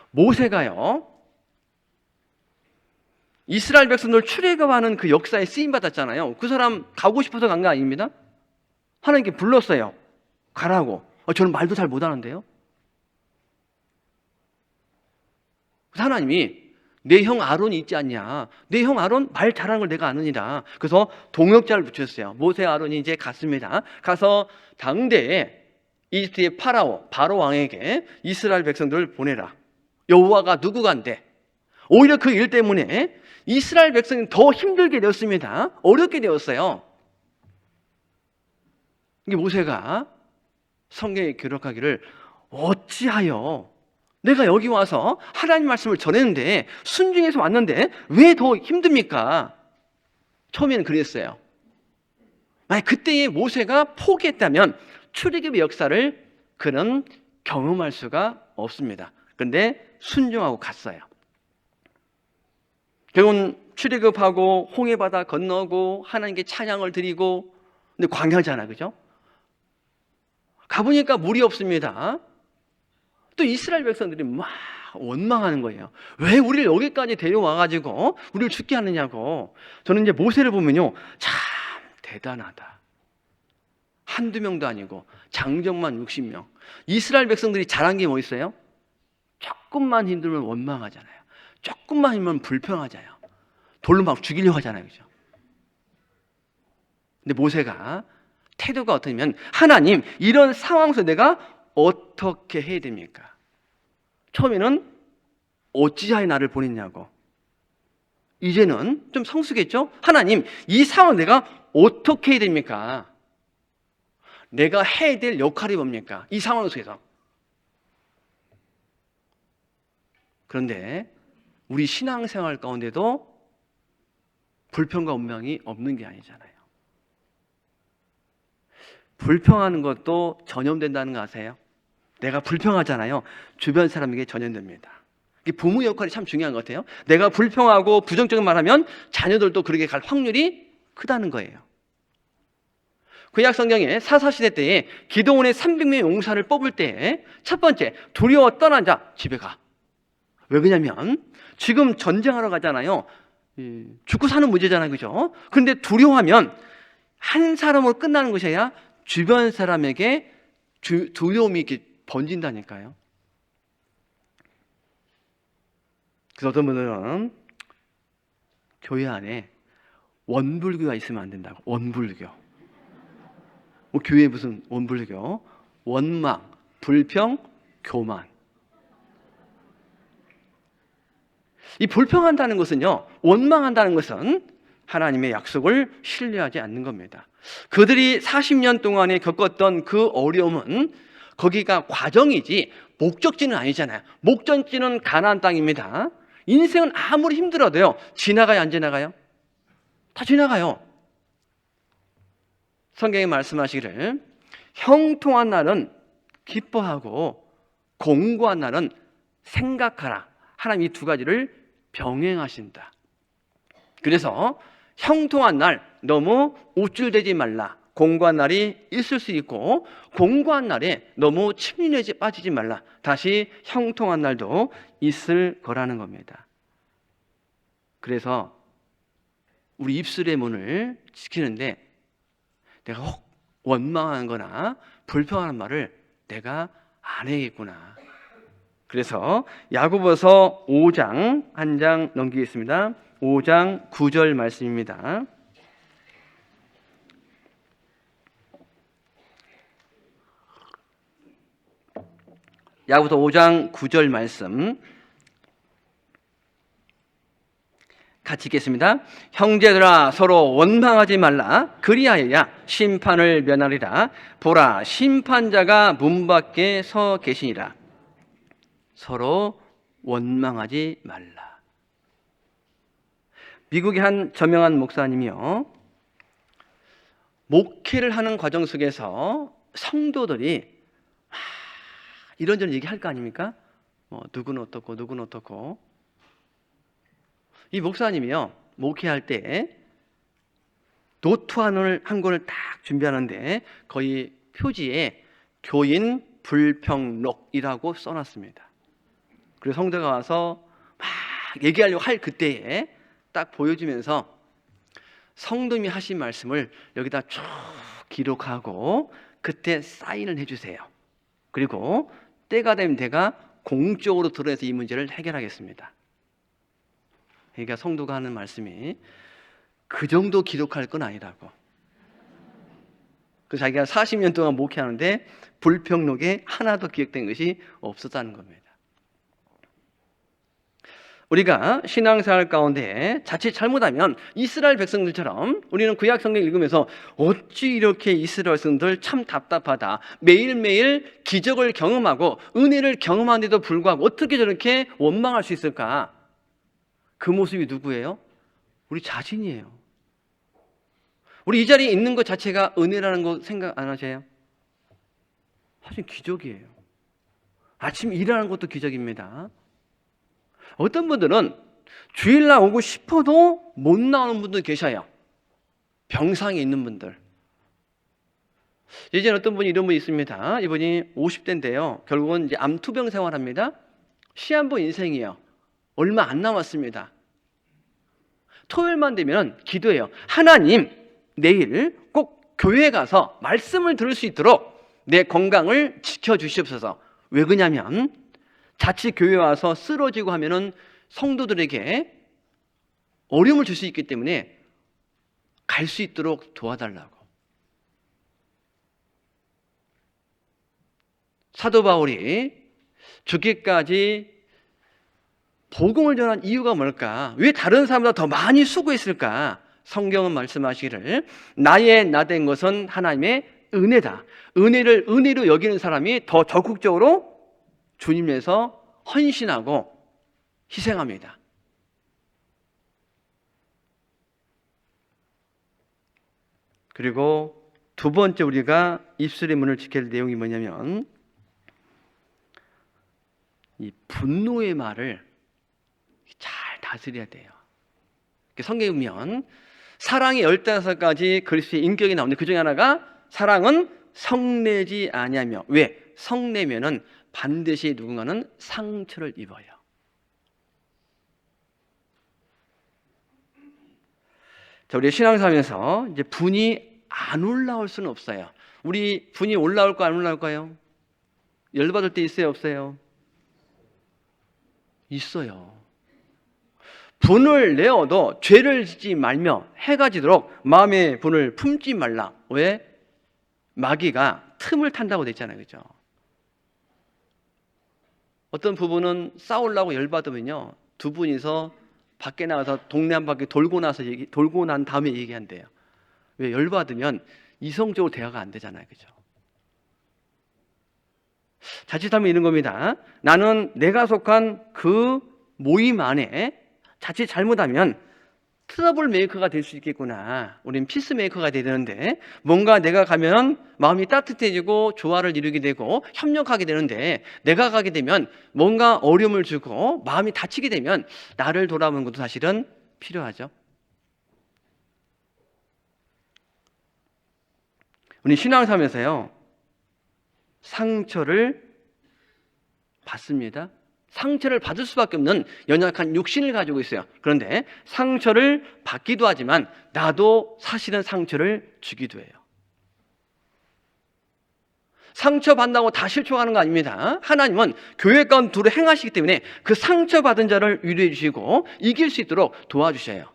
모세가요, 이스라엘 백성들 출애굽하는 그 역사에 쓰임받았잖아요. 그 사람 가고 싶어서 간 거 아닙니다. 하나님께 불렀어요. 가라고. 저는 말도 잘 못하는데요. 하나님이 내 형 아론이 있지 않냐, 내 형 아론 말 잘하는 걸 내가 아느니라. 그래서 동역자를 붙였어요. 모세 아론이 이제 갔습니다. 가서 당대에 이집트의 바로 왕에게 이스라엘 백성들을 보내라. 여호와가 누구간데. 오히려 그 일 때문에 이스라엘 백성이 더 힘들게 되었습니다. 어렵게 되었어요. 이게 모세가 성경에 기록하기를, 어찌하여 내가 여기 와서 하나님 말씀을 전했는데, 순종해서 왔는데 왜 더 힘듭니까? 처음에는 그랬어요. 만약 그때의 모세가 포기했다면 출애굽의 역사를 그는 경험할 수가 없습니다. 그런데 순종하고 갔어요. 결국은 출애굽하고 홍해바다 건너고 하나님께 찬양을 드리고, 근데 광야잖아, 그죠? 가보니까 물이 없습니다. 또 이스라엘 백성들이 막 원망하는 거예요. 왜 우리를 여기까지 데려와가지고 우리를 죽게 하느냐고. 저는 이제 모세를 보면요, 참 대단하다. 한두 명도 아니고 장정만 60명. 이스라엘 백성들이 잘한 게 뭐 있어요? 조금만 힘들면 원망하잖아요. 조금만 힘들면 불평하잖아요. 돌로 막 죽이려고 하잖아요, 그죠? 근데 모세가 태도가 어떠냐면, 하나님, 이런 상황에서 내가 어떻게 해야 됩니까? 처음에는 어찌하여 나를 보냈냐고. 이제는 좀 성숙했죠? 하나님, 이 상황 내가 어떻게 해야 됩니까? 내가 해야 될 역할이 뭡니까? 이 상황 속에서. 그런데 우리 신앙생활 가운데도 불평과 원망이 없는 게 아니잖아요. 불평하는 것도 전염된다는 거 아세요? 내가 불평하잖아요. 주변 사람에게 전염됩니다. 부모 역할이 참 중요한 것 같아요. 내가 불평하고 부정적인 말하면 자녀들도 그렇게 갈 확률이 크다는 거예요. 구약 성경에 사사시대 때에 기드온의 300명의 용사를 뽑을 때 첫 번째, 두려워 떠난 자 집에 가. 왜 그러냐면 지금 전쟁하러 가잖아요. 죽고 사는 문제잖아요, 그죠? 그런데 두려워하면 한 사람으로 끝나는 것이 아니라 주변 사람에게 두려움이 이렇게 번진다니까요. 그래서 어떤 분들은 교회 안에 원불교가 있으면 안 된다고. 원불교. 뭐 교회 무슨 원불교? 원망, 불평, 교만. 이 불평한다는 것은요, 원망한다는 것은 하나님의 약속을 신뢰하지 않는 겁니다. 그들이 40년 동안에 겪었던 그 어려움은 거기가 과정이지 목적지는 아니잖아요. 목적지는 가나안 땅입니다. 인생은 아무리 힘들어도요, 지나가요, 안 지나가요? 다 지나가요. 성경에 말씀하시기를 형통한 날은 기뻐하고 공고한 날은 생각하라. 하나님 이 두 가지를 병행하신다. 그래서 형통한 날 너무 우쭐대지 말라. 공고한 날이 있을 수 있고 공고한 날에 너무 침륜에 빠지지 말라. 다시 형통한 날도 있을 거라는 겁니다. 그래서 우리 입술의 문을 지키는데 내가 혹 원망하는 거나 불평하는 말을 내가 안 해야겠구나. 그래서 야고보서 5장 한 장 넘기겠습니다. 5장 9절 말씀입니다. 야고보서 5장 9절 말씀 같이 읽겠습니다. 형제들아 서로 원망하지 말라. 그리하여야 심판을 면하리라. 보라 심판자가 문 밖에 서 계시니라. 서로 원망하지 말라. 미국의 한 저명한 목사님이요, 목회를 하는 과정 속에서 성도들이 이런저런 얘기할 거 아닙니까? 누구는 어떻고 누구는 어떻고. 이 목사님이요, 목회할 때 노트 한 권을 딱 준비하는데 거의 표지에 교인 불평록이라고 써놨습니다. 그래서 성도가 와서 막 얘기하려고 할 그때에 딱 보여주면서 성도님이 하신 말씀을 여기다 쭉 기록하고 그때 사인을 해주세요. 그리고 때가 되면 제가 공적으로 드러내서 이 문제를 해결하겠습니다. 그러니까 성도가 하는 말씀이 그 정도 기록할 건 아니라고. 그 자기가 40년 동안 목회하는데 불평록에 하나도 기억된 것이 없었다는 겁니다. 우리가 신앙생활 가운데 자칫 잘못하면 이스라엘 백성들처럼 우리는 구약 성경 읽으면서 어찌 이렇게 이스라엘 백성들 참 답답하다. 매일매일 기적을 경험하고 은혜를 경험하는데도 불구하고 어떻게 저렇게 원망할 수 있을까? 그 모습이 누구예요? 우리 자신이에요. 우리 이 자리에 있는 것 자체가 은혜라는 거 생각 안 하세요? 사실 기적이에요. 아침 일하는 것도 기적입니다. 어떤 분들은 주일날 오고 싶어도 못 나오는 분들 계셔요. 병상에 있는 분들. 예전에 어떤 분이 이런 분이 있습니다. 이분이 50대인데요. 결국은 이제 암투병 생활합니다. 시한부 인생이에요. 얼마 안 남았습니다. 토요일만 되면 기도해요. 하나님, 내일 꼭 교회에 가서 말씀을 들을 수 있도록 내 건강을 지켜주시옵소서. 왜 그러냐면 자칫 교회에 와서 쓰러지고 하면은 성도들에게 어려움을 줄 수 있기 때문에 갈 수 있도록 도와달라고. 사도 바울이 죽기까지 복음을 전한 이유가 뭘까? 왜 다른 사람보다 더 많이 수고했을까? 성경은 말씀하시기를 나의 나된 것은 하나님의 은혜다. 은혜를 은혜로 여기는 사람이 더 적극적으로 주님 위해서 헌신하고 희생합니다. 그리고 두 번째 우리가 입술의 문을 지켜야 할 내용이 뭐냐면 이 분노의 말을 잘 다스려야 돼요. 성경에 보면 사랑의 15가지 그리스도의 인격이 나오는데 그 중에 하나가 사랑은 성내지 아니하며. 왜? 성내면은 반드시 누군가는 상처를 입어요. 자, 우리 신앙생활에서 이제 분이 안 올라올 수는 없어요. 우리 분이 올라올까 안 올라올까요? 열받을 때 있어요, 없어요? 있어요. 분을 내어도 죄를 짓지 말며 해가 지도록 마음의 분을 품지 말라. 왜? 마귀가 틈을 탄다고 됐잖아요. 그죠? 어떤 부부는 싸우려고 열받으면요, 두 분이서 밖에 나가서 동네 한 바퀴 돌고 난 다음에 얘기한대요. 왜? 열받으면 이성적으로 대화가 안 되잖아요. 그죠? 자칫하면 이런 겁니다. 나는 내가 속한 그 모임 안에 자칫 잘못하면 트러블 메이커가 될 수 있겠구나. 우린 피스 메이커가 돼야 되는데, 뭔가 내가 가면 마음이 따뜻해지고 조화를 이루게 되고 협력하게 되는데, 내가 가게 되면 뭔가 어려움을 주고 마음이 다치게 되면 나를 돌아보는 것도 사실은 필요하죠. 우리 신앙생활에서요, 상처를 받습니다. 상처를 받을 수밖에 없는 연약한 육신을 가지고 있어요. 그런데 상처를 받기도 하지만 나도 사실은 상처를 주기도 해요. 상처받는다고 다 실족하는 거 아닙니다. 하나님은 교회 가운데 두루 행하시기 때문에 그 상처받은 자를 위로해 주시고 이길 수 있도록 도와주셔요.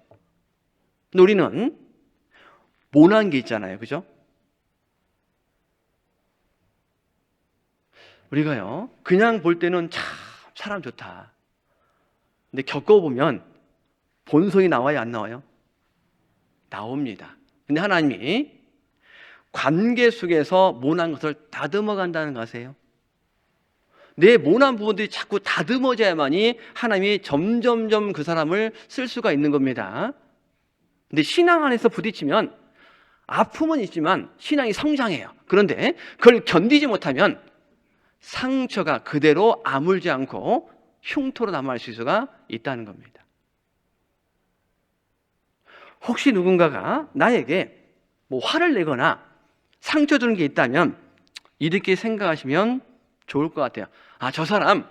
근데 우리는 모난 게 있잖아요. 그죠? 우리가요, 그냥 볼 때는 참 사람 좋다. 근데 겪어보면 본성이 나와요, 안 나와요? 나옵니다. 근데 하나님이 관계 속에서 모난 것을 다듬어 간다는 거 아세요? 내 모난 부분들이 자꾸 다듬어져야만이 하나님이 점점점 그 사람을 쓸 수가 있는 겁니다. 근데 신앙 안에서 부딪히면 아픔은 있지만 신앙이 성장해요. 그런데 그걸 견디지 못하면 상처가 그대로 아물지 않고 흉터로 남아있을 수가 있다는 겁니다. 혹시 누군가가 나에게 화를 내거나 상처 주는 게 있다면 이렇게 생각하시면 좋을 것 같아요. 아, 저 사람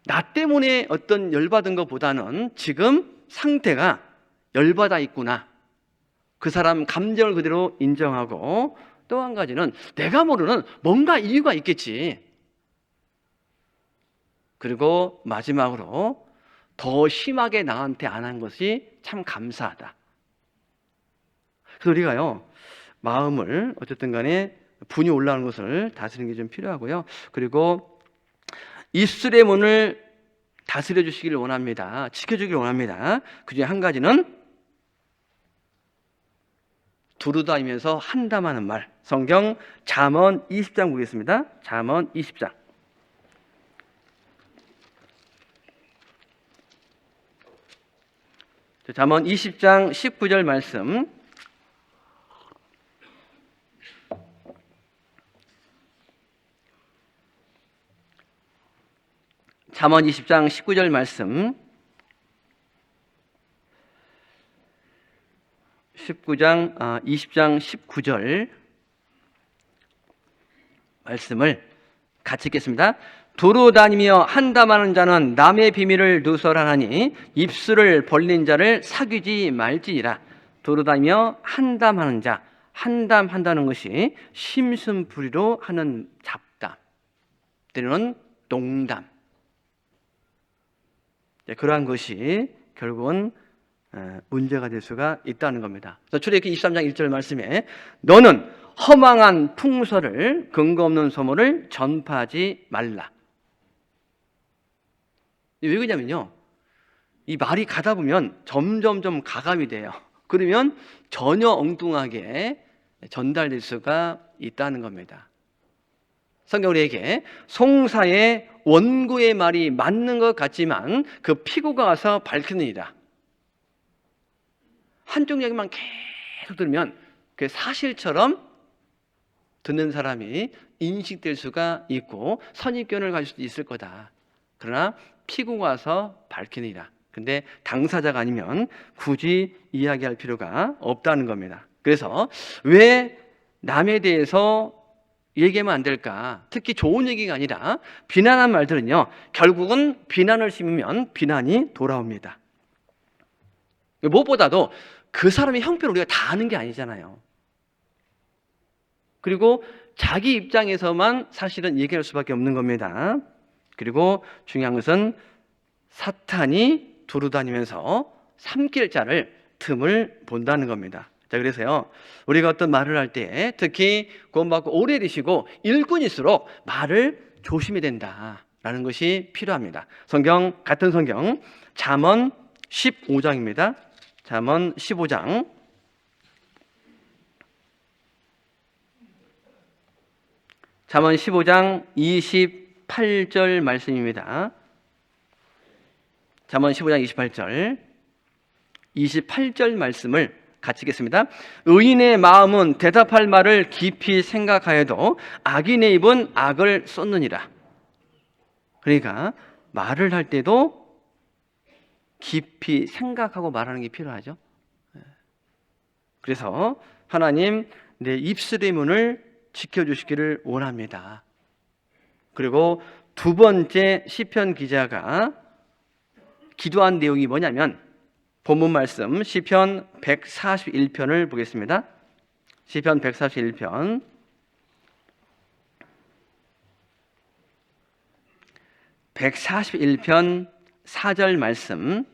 나 때문에 어떤 열받은 것보다는 지금 상태가 열받아 있구나. 그 사람 감정을 그대로 인정하고, 또 한 가지는 내가 모르는 뭔가 이유가 있겠지. 그리고 마지막으로 더 심하게 나한테 안 한 것이 참 감사하다. 그래서 우리가요, 마음을 어쨌든 간에 분이 올라오는 것을 다스리는 게 좀 필요하고요. 그리고 입술의 문을 다스려 주시기를 원합니다. 지켜주기를 원합니다. 그 중에 한 가지는 두루다니면서 한담하는 말. 성경 잠언 20장 보겠습니다. 잠언 20장. 잠언 20장 19절 말씀. 잠언 20장 19절 말씀. 20장 19절 말씀을 같이 읽겠습니다. 두루 다니며 한담하는 자는 남의 비밀을 누설하나니 입술을 벌린 자를 사귀지 말지니라. 두루 다니며 한담하는 자, 한담한다는 것이 심슨부리로 하는 잡담, 때로는 농담, 그러한 것이 결국은 문제가 될 수가 있다는 겁니다. 그래서 출애굽기 23장 1절 말씀에 너는 허망한 풍설을 근거 없는 소문을 전파하지 말라. 왜 그러냐면요, 이 말이 가다 보면 점점점 가감이 돼요. 그러면 전혀 엉뚱하게 전달될 수가 있다는 겁니다. 성경 우리에게 송사의 원고의 말이 맞는 것 같지만 그 피고가 와서 밝히느니라. 한쪽 이야기만 계속 들으면 그게 사실처럼 듣는 사람이 인식될 수가 있고 선입견을 가질 수도 있을 거다. 그러나 피고가 와서 밝히느니라. 근데 당사자가 아니면 굳이 이야기할 필요가 없다는 겁니다. 그래서 왜 남에 대해서 얘기하면 안 될까? 특히 좋은 얘기가 아니라 비난한 말들은요, 결국은 비난을 심으면 비난이 돌아옵니다. 무엇보다도 그 사람의 형편을 우리가 다 아는 게 아니잖아요. 그리고 자기 입장에서만 사실은 얘기할 수밖에 없는 겁니다. 그리고 중요한 것은 사탄이 두루 다니면서 삼킬 자를 틈을 본다는 겁니다. 자, 그래서요, 우리가 어떤 말을 할 때 특히 구원받고 오래 되시고 일꾼일수록 말을 조심해야 된다라는 것이 필요합니다. 같은 성경 잠언 15장입니다. 잠언 15장 28절 말씀입니다. 잠언 15장 28절 말씀을 같이 읽겠습니다. 의인의 마음은 대답할 말을 깊이 생각하여도 악인의 입은 악을 쏟느니라. 그러니까 말을 할 때도 깊이 생각하고 말하는 게 필요하죠. 그래서 하나님 내 입술의 문을 지켜주시기를 원합니다. 그리고 두 번째 시편 기자가 기도한 내용이 뭐냐면 본문 말씀 시편 141편을 보겠습니다. 시편 141편 4절 말씀.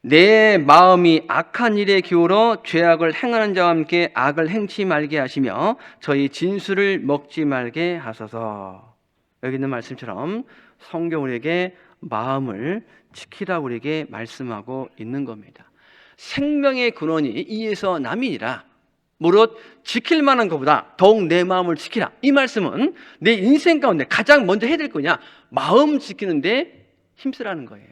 내 마음이 악한 일에 기울어 죄악을 행하는 자와 함께 악을 행치 말게 하시며 저희 진술을 먹지 말게 하소서. 여기 있는 말씀처럼 성경 우리에게 마음을 지키라고 우리에게 말씀하고 있는 겁니다. 생명의 근원이 이에서 남이니라. 무릇 지킬 만한 것보다 더욱 내 마음을 지키라. 이 말씀은 내 인생 가운데 가장 먼저 해야 될 거냐? 마음 지키는데 힘쓰라는 거예요.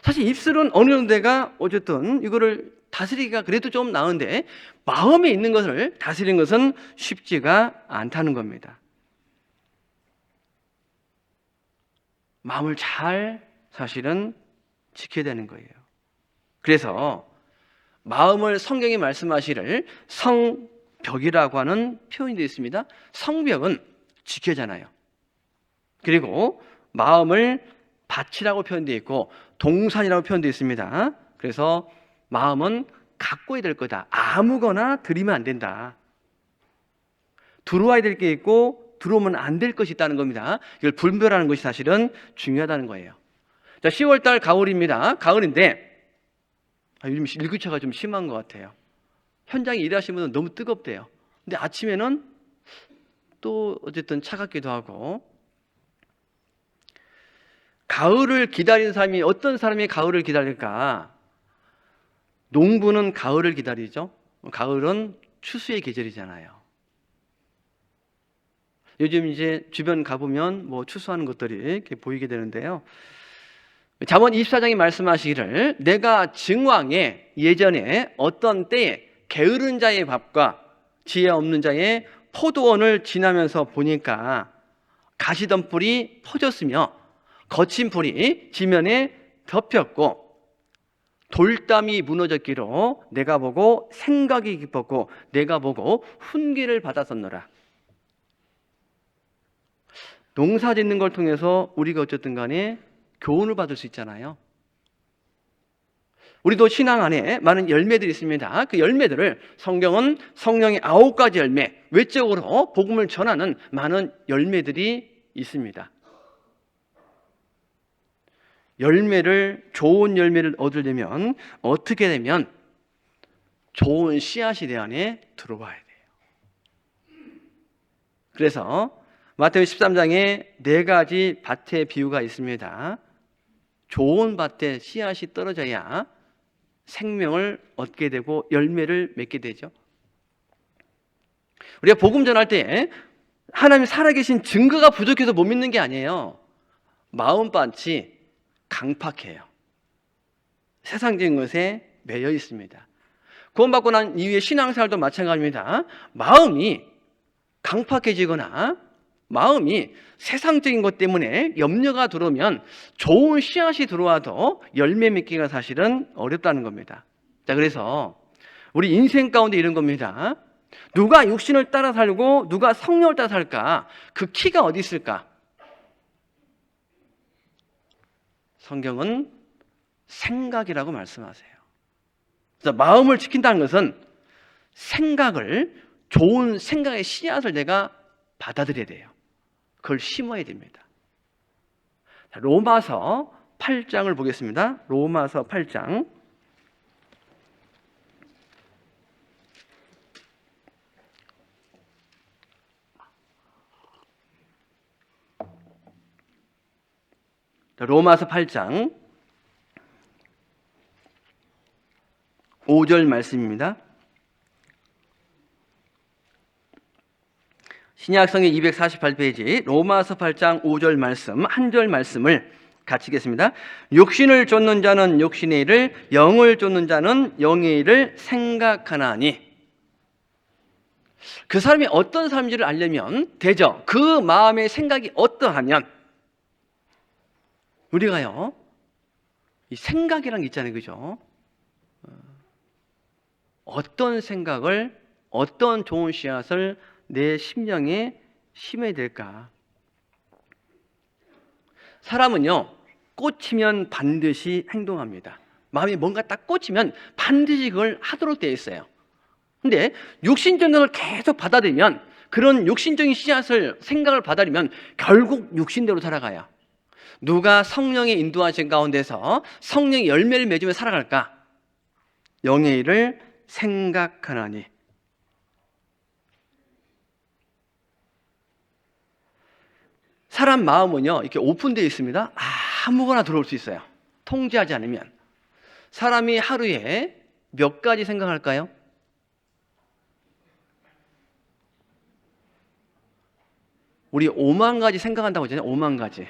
사실 입술은 어느 정도가 어쨌든 이거를 다스리기가 그래도 좀 나은데 마음에 있는 것을 다스리는 것은 쉽지가 않다는 겁니다. 마음을 잘 사실은 지켜야 되는 거예요. 그래서 마음을 성경이 말씀하시를 성벽이라고 하는 표현이 되어 있습니다. 성벽은 지켜잖아요. 그리고 마음을 밭이라고 표현되어 있고 동산이라고 표현되어 있습니다. 그래서 마음은 갖고 될 거다. 아무거나 들이면 안 된다. 들어와야 될 게 있고 들어오면 안 될 것이 있다는 겁니다. 이걸 분별하는 것이 사실은 중요하다는 거예요. 자, 10월달 가을입니다. 가을인데 요즘 일교차가 좀 심한 것 같아요. 현장에 일하시는 분은 너무 뜨겁대요. 근데 아침에는 또 어쨌든 차갑기도 하고. 가을을 기다리는 사람이 어떤 사람이 가을을 기다릴까? 농부는 가을을 기다리죠. 가을은 추수의 계절이잖아요. 요즘 이제 주변 가보면 뭐 추수하는 것들이 이렇게 보이게 되는데요. 잠언 24장이 말씀하시기를 내가 증왕에 예전에 어떤 때에 게으른 자의 밥과 지혜 없는 자의 포도원을 지나면서 보니까 가시덤불이 퍼졌으며 거친 불이 지면에 덮였고 돌담이 무너졌기로 내가 보고 생각이 깊었고 내가 보고 훈계를 받았었노라. 농사 짓는 걸 통해서 우리가 어쨌든 간에 교훈을 받을 수 있잖아요. 우리도 신앙 안에 많은 열매들이 있습니다. 그 열매들을 성경은 성령의 9가지 열매, 외적으로 복음을 전하는 많은 열매들이 있습니다. 좋은 열매를 얻으려면 어떻게 되면 좋은 씨앗이 내 안에 들어와야 돼요. 그래서 마태복음 13장에 4가지 밭의 비유가 있습니다. 좋은 밭에 씨앗이 떨어져야 생명을 얻게 되고 열매를 맺게 되죠. 우리가 복음 전할 때 하나님이 살아계신 증거가 부족해서 못 믿는 게 아니에요. 마음밭이 강팍해요. 세상적인 것에 매여 있습니다. 구원받고 난 이후에 신앙생활도 마찬가지입니다. 마음이 강팍해지거나 마음이 세상적인 것 때문에 염려가 들어오면 좋은 씨앗이 들어와도 열매 맺기가 사실은 어렵다는 겁니다. 자, 그래서 우리 인생 가운데 이런 겁니다. 누가 육신을 따라 살고 누가 성령을 따라 살까? 그 키가 어디 있을까? 성경은 생각이라고 말씀하세요. 그래서 마음을 지킨다는 것은 좋은 생각의 씨앗을 내가 받아들여야 돼요. 그걸 심어야 됩니다. 자, 로마서 8장을 보겠습니다. 로마서 8장. 로마서 8장 5절 말씀입니다. 신약성의 248페이지 로마서 8장 5절 말씀, 한 절 말씀을 같이 읽겠습니다. 육신을 쫓는 자는 육신의 일을, 영을 쫓는 자는 영의 일을 생각하나니. 그 사람이 어떤 사람인지를 알려면 되죠. 그 마음의 생각이 어떠하면 우리가요, 이 생각이란 게 있잖아요, 그죠? 어떤 생각을, 어떤 좋은 씨앗을 내 심령에 심어야 될까? 사람은요, 꽂히면 반드시 행동합니다. 마음에 뭔가 딱 꽂히면 반드시 그걸 하도록 되어 있어요. 근데 육신적인 걸 계속 받아들이면, 그런 육신적인 씨앗을, 생각을 받아들이면 결국 육신대로 살아가요. 누가 성령의 인도하신 가운데서 성령의 열매를 맺으며 살아갈까? 영의 일을 생각하나니. 사람 마음은요, 이렇게 오픈되어 있습니다. 아무거나 들어올 수 있어요. 통제하지 않으면. 사람이 하루에 몇 가지 생각할까요? 우리 5만 가지 생각한다고 하잖아요. 5만 가지.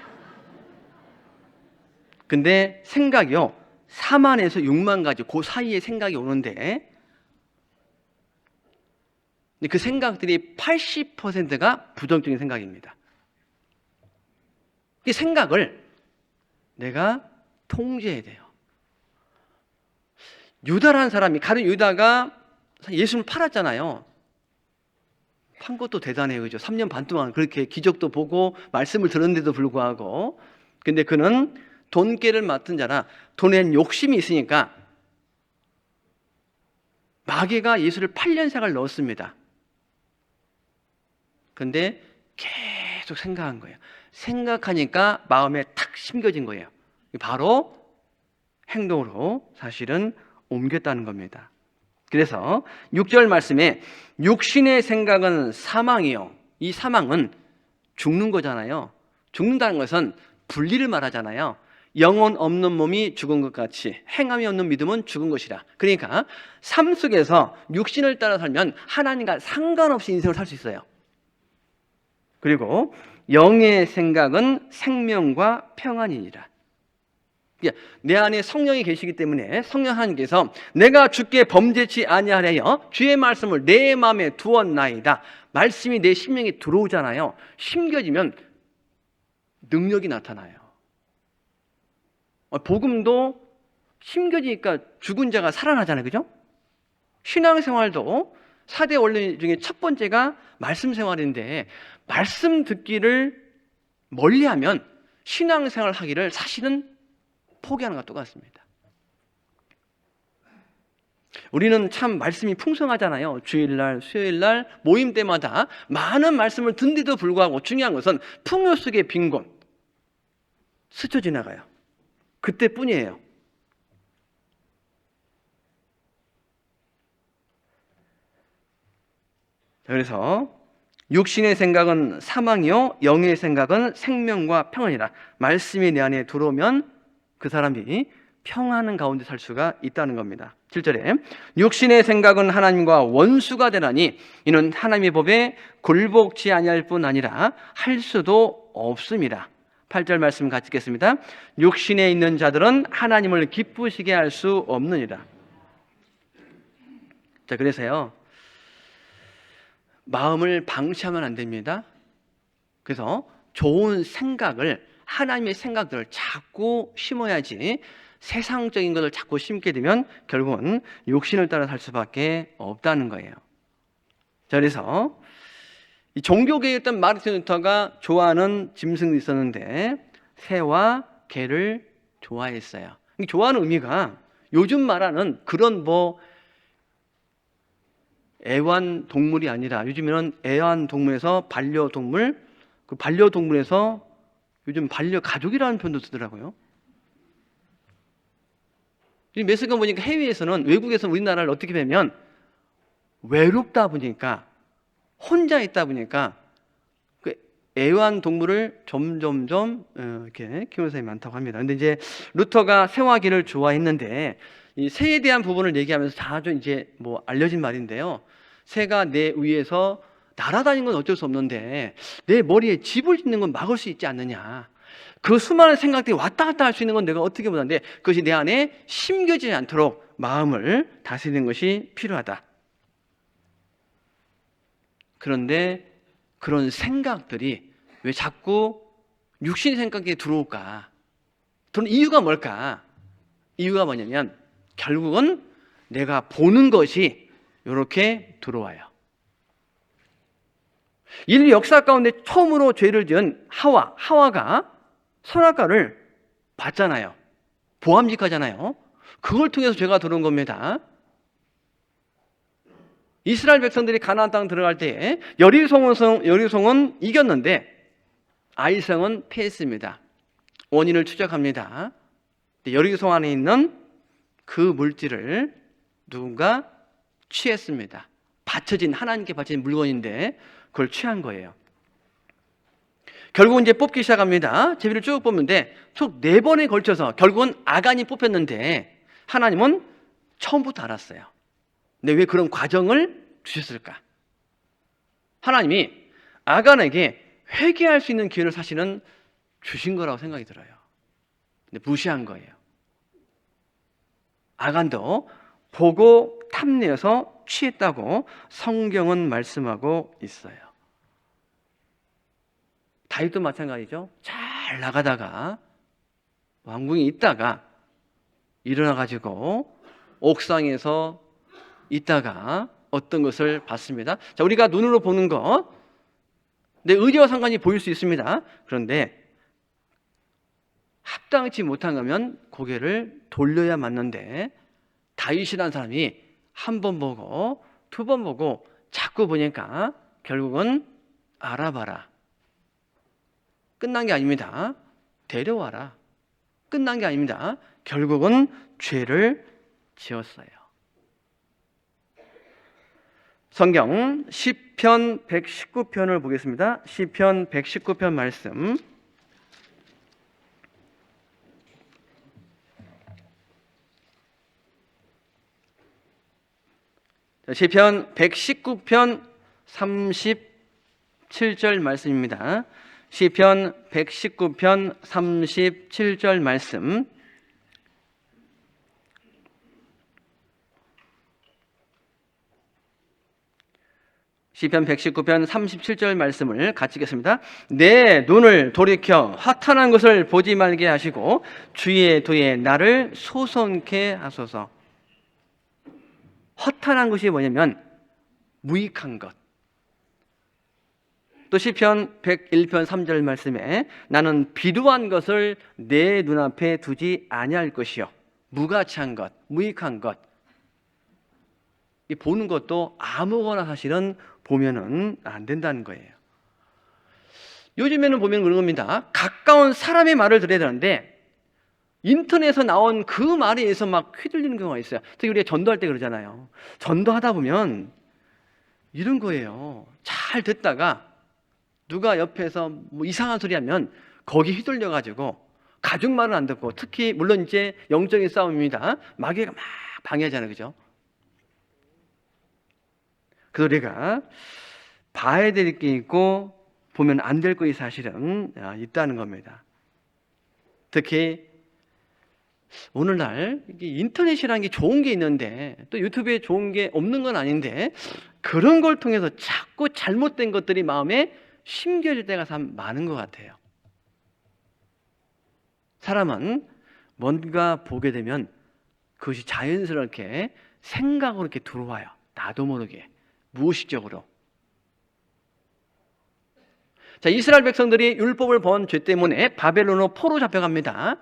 근데 생각이요, 4만에서 6만 가지, 그 사이에 생각이 오는데, 그 생각들이 80%가 부정적인 생각입니다. 이 생각을 내가 통제해야 돼요. 유다라는 사람이, 가룟 유다가 예수를 팔았잖아요. 판 것도 대단해요, 그죠? 3년 반 동안 그렇게 기적도 보고 말씀을 들었는데도 불구하고. 근데 그는 돈깨를 맡은 자라 돈에 욕심이 있으니까 마귀가 예수를 8년 넣었습니다. 근데 계속 생각한 거예요. 생각하니까 마음에 탁 심겨진 거예요. 바로 행동으로 사실은 옮겼다는 겁니다. 그래서 6절 말씀에 육신의 생각은 사망이요. 이 사망은 죽는 거잖아요. 죽는다는 것은 분리를 말하잖아요. 영혼 없는 몸이 죽은 것 같이 행함이 없는 믿음은 죽은 것이라. 그러니까 삶 속에서 육신을 따라 살면 하나님과 상관없이 인생을 살 수 있어요. 그리고 영의 생각은 생명과 평안이니라. 내 안에 성령이 계시기 때문에 성령 하나님께서 내가 주께 범죄치 아니하려 주의 말씀을 내 마음에 두었나이다. 말씀이 내 심령에 들어오잖아요. 심겨지면 능력이 나타나요. 복음도 심겨지니까 죽은 자가 살아나잖아요, 그죠? 신앙생활도 4대 원리 중에 첫 번째가 말씀 생활인데, 말씀 듣기를 멀리하면 신앙생활 하기를 사실은 포기하는 것과 똑같습니다. 우리는 참 말씀이 풍성하잖아요. 주일날, 수요일날 모임 때마다 많은 말씀을 듣는데도 불구하고 중요한 것은 풍요 속의 빈곤, 스쳐 지나가요. 그때뿐이에요. 그래서 육신의 생각은 사망이요 영의 생각은 생명과 평안이라. 말씀이 내 안에 들어오면 그 사람이 평안한 가운데 살 수가 있다는 겁니다. 7절에 육신의 생각은 하나님과 원수가 되나니 이는 하나님의 법에 굴복치 아니할 뿐 아니라 할 수도 없습니다. 8절 말씀 같이 읽겠습니다. 육신에 있는 자들은 하나님을 기쁘시게 할 수 없느니라. 자, 그래서요, 마음을 방치하면 안 됩니다. 그래서 좋은 생각을, 하나님의 생각들을 자꾸 심어야지, 세상적인 것을 자꾸 심게 되면 결국은 육신을 따라 살 수밖에 없다는 거예요. 자, 그래서 이 종교계였던 마르틴 루터가 좋아하는 짐승이 있었는데 새와 개를 좋아했어요. 좋아하는 의미가 요즘 말하는 그런 애완동물이 아니라 요즘에는 애완동물에서 반려동물, 그 반려동물에서 요즘 반려가족이라는 표현도 쓰더라고요. 몇 순간 보니까 해외에서는, 외국에서는 우리나라를 어떻게 보면 외롭다 보니까, 혼자 있다 보니까 그 애완동물을 점점점 이렇게 키우는 사람이 많다고 합니다. 근데 이제 루터가 새와 개를 좋아했는데 이 새에 대한 부분을 얘기하면서 자주 이제 뭐 알려진 말인데요. 새가 내 위에서 날아다니는 건 어쩔 수 없는데 내 머리에 집을 짓는 건 막을 수 있지 않느냐. 그 수많은 생각들이 왔다 갔다 할 수 있는 건 내가 어떻게 보는데 그것이 내 안에 심겨지지 않도록 마음을 다스리는 것이 필요하다. 그런데 그런 생각들이 왜 자꾸 육신 생각에 들어올까? 그런 이유가 뭘까? 이유가 뭐냐면 결국은 내가 보는 것이 이렇게 들어와요. 인류 역사 가운데 처음으로 죄를 지은 하와가 선악과를 봤잖아요. 보암직하잖아요. 그걸 통해서 죄가 들어온 겁니다. 이스라엘 백성들이 가나안 땅 들어갈 때 여리송은 이겼는데 아이성은 패했습니다. 원인을 추적합니다. 여리송 안에 있는 그 물질을 누군가 취했습니다. 하나님께 바쳐진 물건인데 그걸 취한 거예요. 결국은 이제 뽑기 시작합니다. 제비를 쭉 뽑는데 총 4번에 걸쳐서 결국은 아간이 뽑혔는데 하나님은 처음부터 알았어요. 근데 왜 그런 과정을 주셨을까? 하나님이 아간에게 회개할 수 있는 기회를 사실은 주신 거라고 생각이 들어요. 근데 무시한 거예요. 아간도 보고 탐내어서 취했다고 성경은 말씀하고 있어요. 다윗도 마찬가지죠. 잘 나가다가 왕궁에 있다가 일어나가지고 옥상에서 있다가 어떤 것을 봤습니다. 자, 우리가 눈으로 보는 것, 내 의지와 상관이 보일 수 있습니다. 그런데 합당치 못한 거면 고개를 돌려야 맞는데 다윗이라는 사람이 한 번 보고 두 번 보고 자꾸 보니까 결국은 알아봐라. 끝난 게 아닙니다. 데려와라. 끝난 게 아닙니다. 결국은 죄를 지었어요. 성경 시편 119편을 보겠습니다. 시편 119편 말씀. 시편 119편 37절 말씀입니다. 시편 119편 37절 말씀. 시편 119편 37절 말씀을 같이 읽겠습니다. 내 눈을 돌이켜 허탄한 것을 보지 말게 하시고 주의 도에 나를 소송케 하소서. 허탄한 것이 뭐냐면 무익한 것. 또 시편 101편 3절 말씀에 나는 비루한 것을 내 눈앞에 두지 아니할 것이요. 무가치한 것, 무익한 것. 이 보는 것도 아무거나 사실은 보면은 안 된다는 거예요. 요즘에는 보면 그런 겁니다. 가까운 사람의 말을 들어야 되는데 인터넷에서 나온 그 말에 의해서 막 휘둘리는 경우가 있어요. 특히 우리가 전도할 때 그러잖아요. 전도하다 보면 이런 거예요. 잘 듣다가 누가 옆에서 뭐 이상한 소리 하면 거기 휘둘려가지고 가족 말은 안 듣고, 특히 물론 이제 영적인 싸움입니다. 마귀가 막 방해하잖아요. 그죠? 그래서 우리가 봐야 될 게 있고 보면 안 될 것이 사실은 있다는 겁니다. 특히 오늘날 인터넷이라는 게 좋은 게 있는데 또 유튜브에 좋은 게 없는 건 아닌데 그런 걸 통해서 자꾸 잘못된 것들이 마음에 심겨질 때가 참 많은 것 같아요. 사람은 뭔가 보게 되면 그것이 자연스럽게 생각으로 이렇게 들어와요. 나도 모르게 무의식적으로. 자, 이스라엘 백성들이 율법을 본 죄 때문에 바벨론으로 포로 잡혀갑니다.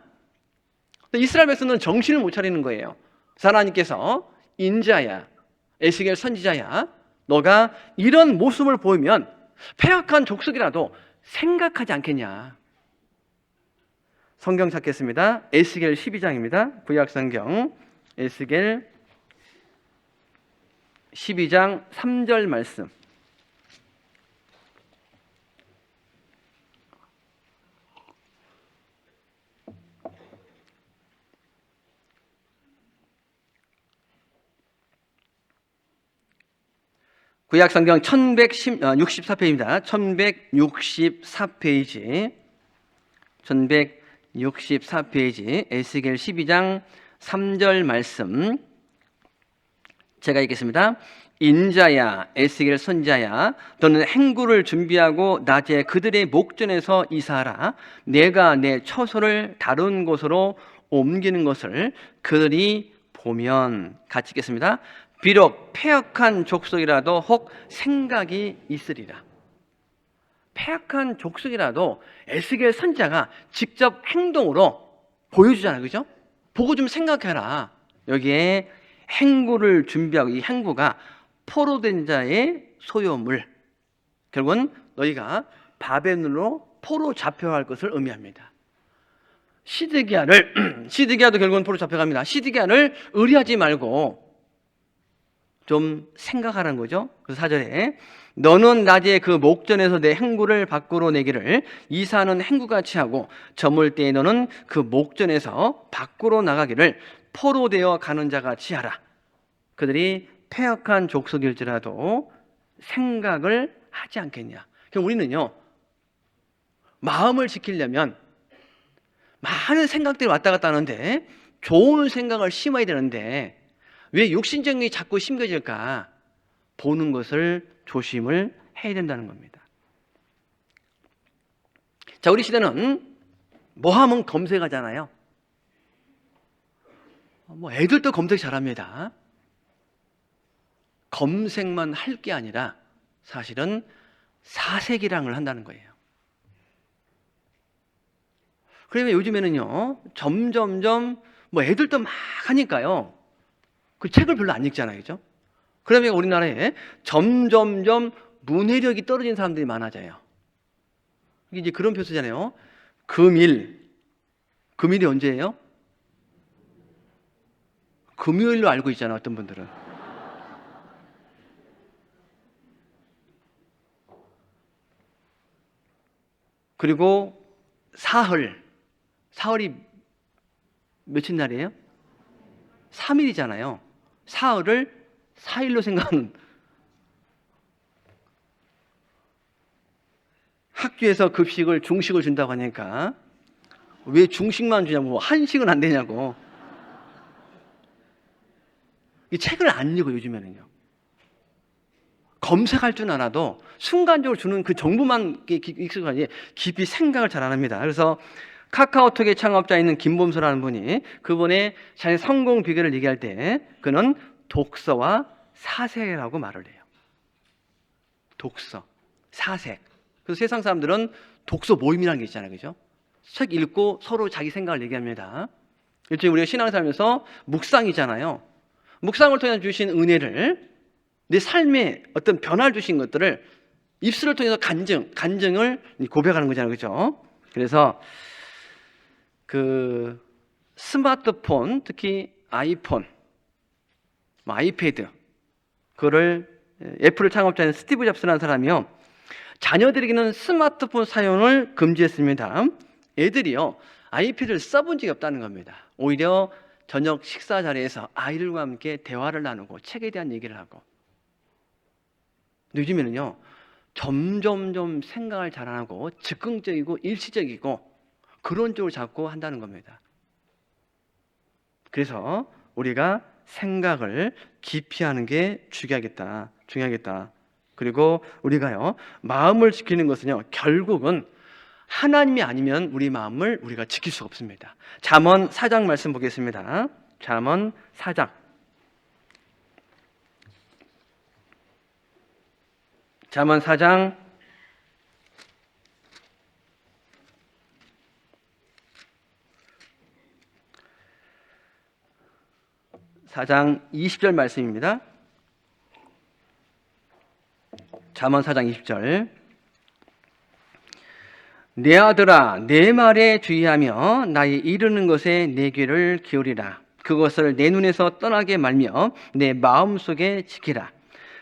이스라엘 백성들은 정신을 못 차리는 거예요. 하나님께서 인자야, 에스겔 선지자야, 너가 이런 모습을 보이면 패역한 족속이라도 생각하지 않겠냐. 성경 찾겠습니다. 에스겔 12장입니다. 구약성경 에스겔 12장 3절 말씀. 구약성경 1164페이지입니다. 1164페이지. 1164페이지 에스겔 12장 3절 말씀 제가 읽겠습니다. 인자야, 에스겔 선자야, 너는 행구를 준비하고 낮에 그들의 목전에서 이사하라. 내가 내 처소를 다른 곳으로 옮기는 것을 그들이 보면. 같이 읽겠습니다. 비록 패역한 족속이라도 혹 생각이 있으리라. 패역한 족속이라도 에스겔 선자가 직접 행동으로 보여주잖아요. 그죠? 보고 좀 생각해라. 여기에 행구를 준비하고, 이 행구가 포로된 자의 소유물, 결국은 너희가 바벨론으로 포로 잡혀갈 것을 의미합니다. 시드기야도 결국은 포로 잡혀갑니다. 시드기야를 의리하지 말고 좀 생각하라는 거죠. 그래서 4절에 너는 낮에 그 목전에서 내 행구를 밖으로 내기를 이사하는 행구같이 하고 저물 때에 너는 그 목전에서 밖으로 나가기를 포로되어 가는 자같이 하라. 그들이 패역한 족속일지라도 생각을 하지 않겠냐. 그럼 우리는요, 마음을 지키려면 많은 생각들이 왔다 갔다 하는데 좋은 생각을 심어야 되는데 왜 육신적인 게 자꾸 심겨질까? 보는 것을 조심을 해야 된다는 겁니다. 자, 우리 시대는 뭐 하면 검색하잖아요. 애들도 검색 잘합니다. 검색만 할 게 아니라 사실은 사색이랑을 한다는 거예요. 그러면 요즘에는요, 점점점 애들도 막 하니까요, 그 책을 별로 안 읽잖아요. 그죠? 그러면 우리나라에 점점점 문해력이 떨어진 사람들이 많아져요. 이게 이제 그런 표시잖아요. 금일이 언제예요? 금요일로 알고 있잖아, 어떤 분들은. 그리고 사흘이 며칠 날이에요? 3일이잖아요. 사흘을 4일로 생각하는. 학교에서 급식을 중식을 준다고 하니까 왜 중식만 주냐고, 한식은 안 되냐고. 이 책을 안 읽어 요즘에는요. 검색할 줄 알아도 순간적으로 주는 그 정보만 익숙하지 깊이 생각을 잘 안 합니다. 그래서 카카오톡의 창업자인 김범수라는 분이 그분의 자기 성공 비결을 얘기할 때 그는 독서와 사색이라고 말을 해요. 독서, 사색. 그래서 세상 사람들은 독서 모임이라는 게 있잖아요. 그죠? 책 읽고 서로 자기 생각을 얘기합니다. 일종의 우리가 신앙생활하면서 묵상이잖아요. 묵상을 통해 주신 은혜를, 내 삶에 어떤 변화를 주신 것들을 입술을 통해서 간증을 고백하는 거잖아요. 그죠? 그래서 그 스마트폰, 특히 아이폰, 아이패드, 그거를 애플을 창업자인 스티브 잡스라는 사람이요, 자녀들에게는 스마트폰 사용을 금지했습니다. 애들이요, 아이패드를 써본 적이 없다는 겁니다. 오히려 저녁 식사 자리에서 아이들과 함께 대화를 나누고 책에 대한 얘기를 하고. 요즘에는요, 점점점 생각을 잘 안 하고 즉흥적이고 일시적이고 그런 쪽을 자꾸 한다는 겁니다. 그래서 우리가 생각을 깊이 하는 게 중요하겠다. 그리고 우리가요, 마음을 지키는 것은요, 결국은 하나님이 아니면 우리 마음을 우리가 지킬 수 없습니다. 잠언 4장 말씀 보겠습니다. 잠언 4장. 잠언 4장 4장 20절 말씀입니다. 잠언 4장 20절. 내 아들아 내 말에 주의하며 나의 이르는 것에 내 귀를 기울이라. 그것을 내 눈에서 떠나게 말며 내 마음속에 지키라.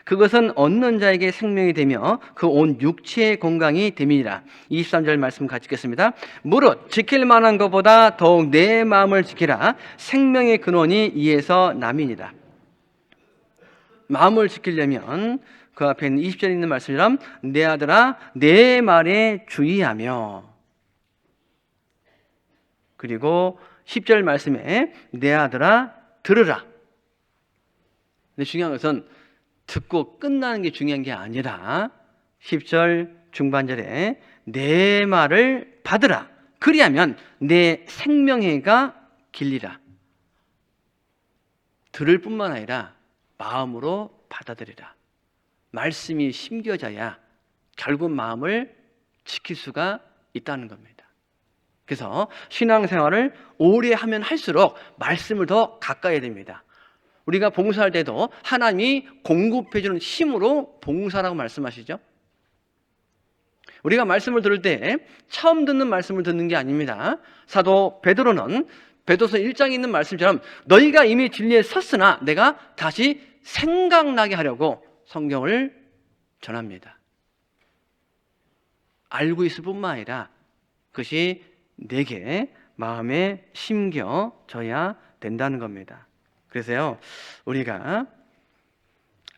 그것은 얻는 자에게 생명이 되며 그 온 육체의 건강이 됨이니라. 23절 말씀 같이 읽겠습니다. 무릇 지킬 만한 것보다 더욱 내 마음을 지키라. 생명의 근원이 이에서 남이니라. 마음을 지키려면 그 앞에 있는 20절에 있는 말씀처럼 내 아들아 내 말에 주의하며, 그리고 10절 말씀에 내 아들아 들으라. 근데 중요한 것은 듣고 끝나는 게 중요한 게 아니라 10절 중반절에 내 말을 받으라. 그리하면 내 생명해가 길리라. 들을 뿐만 아니라 마음으로 받아들이라. 말씀이 심겨져야 결국 마음을 지킬 수가 있다는 겁니다. 그래서 신앙생활을 오래 하면 할수록 말씀을 더 가까이 해야 됩니다. 우리가 봉사할 때도 하나님이 공급해주는 힘으로 봉사라고 말씀하시죠. 우리가 말씀을 들을 때 처음 듣는 말씀을 듣는 게 아닙니다. 사도 베드로는 베드로서 1장에 있는 말씀처럼 너희가 이미 진리에 섰으나 내가 다시 생각나게 하려고 성경을 전합니다. 알고 있을 뿐만 아니라 그것이 내게 마음에 심겨져야 된다는 겁니다. 그래서요, 우리가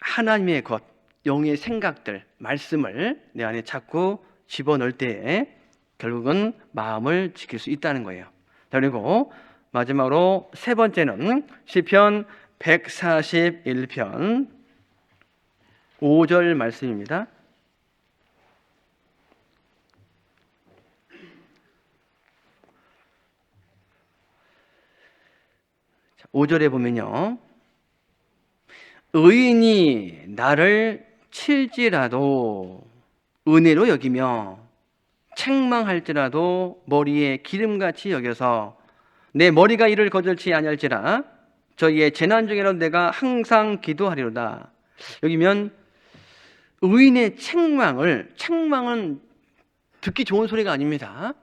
하나님의 것, 영의 생각들, 말씀을 내 안에 자꾸 집어넣을 때에 결국은 마음을 지킬 수 있다는 거예요. 그리고 마지막으로 세 번째는 시편 141편 5절 말씀입니다. 5절에 보면요, 의인이 나를 칠지라도 은혜로 여기며 책망할지라도 머리에 기름같이 여겨서 내 머리가 이를 거절치 아니할지라 저희의 재난 중에라도 내가 항상 기도하리로다. 여기면 의인의 책망은 듣기 좋은 소리가 아닙니다.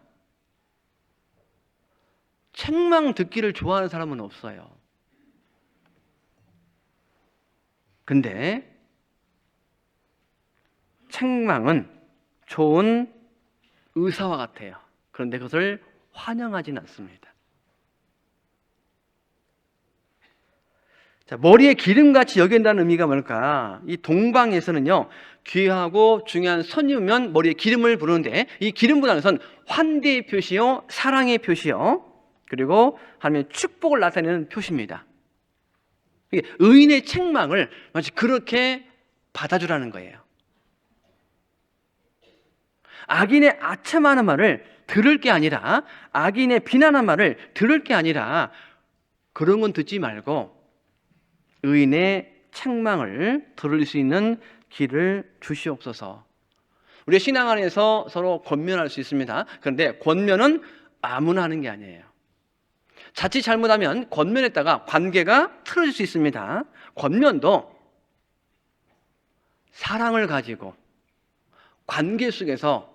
책망 듣기를 좋아하는 사람은 없어요. 근데 책망은 좋은 의사와 같아요. 그런데 그것을 환영하지는 않습니다. 자, 머리에 기름같이 여긴다는 의미가 뭘까? 이 동방에서는요, 귀하고 중요한 손님이면 머리에 기름을 부르는데 이 기름보다는 환대의 표시요, 사랑의 표시요, 그리고 하나님의 축복을 나타내는 표시입니다. 의인의 책망을 마치 그렇게 받아주라는 거예요. 악인의 아첨하는 말을 들을 게 아니라, 악인의 비난하는 말을 들을 게 아니라 그런 건 듣지 말고 의인의 책망을 들을 수 있는 길을 주시옵소서. 우리 신앙 안에서 서로 권면할 수 있습니다. 그런데 권면은 아무나 하는 게 아니에요. 자칫 잘못하면 권면했다가 관계가 틀어질 수 있습니다. 권면도 사랑을 가지고 관계 속에서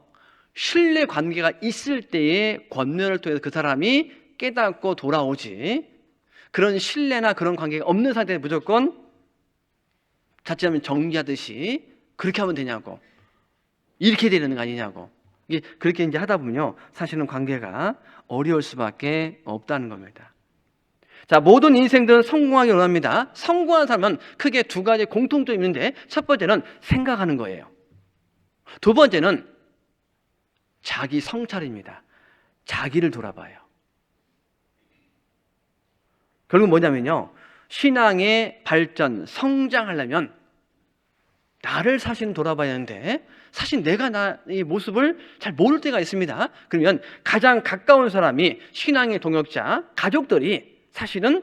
신뢰 관계가 있을 때에 권면을 통해서 그 사람이 깨닫고 돌아오지, 그런 신뢰나 그런 관계가 없는 상태에 무조건 자칫하면 정리하듯이 그렇게 하면 되냐고, 이렇게 되는 거 아니냐고, 이게 그렇게 이제 하다 보면요, 사실은 관계가 어려울 수밖에 없다는 겁니다. 자, 모든 인생들은 성공하기 원합니다. 성공한 사람은 크게 두 가지 공통점이 있는데, 첫 번째는 생각하는 거예요. 두 번째는 자기 성찰입니다. 자기를 돌아봐요. 결국 뭐냐면요, 신앙의 발전, 성장하려면 나를 사실 돌아봐야 하는데, 사실 내가 나의 모습을 잘 모를 때가 있습니다. 그러면 가장 가까운 사람이, 신앙의 동역자, 가족들이 사실은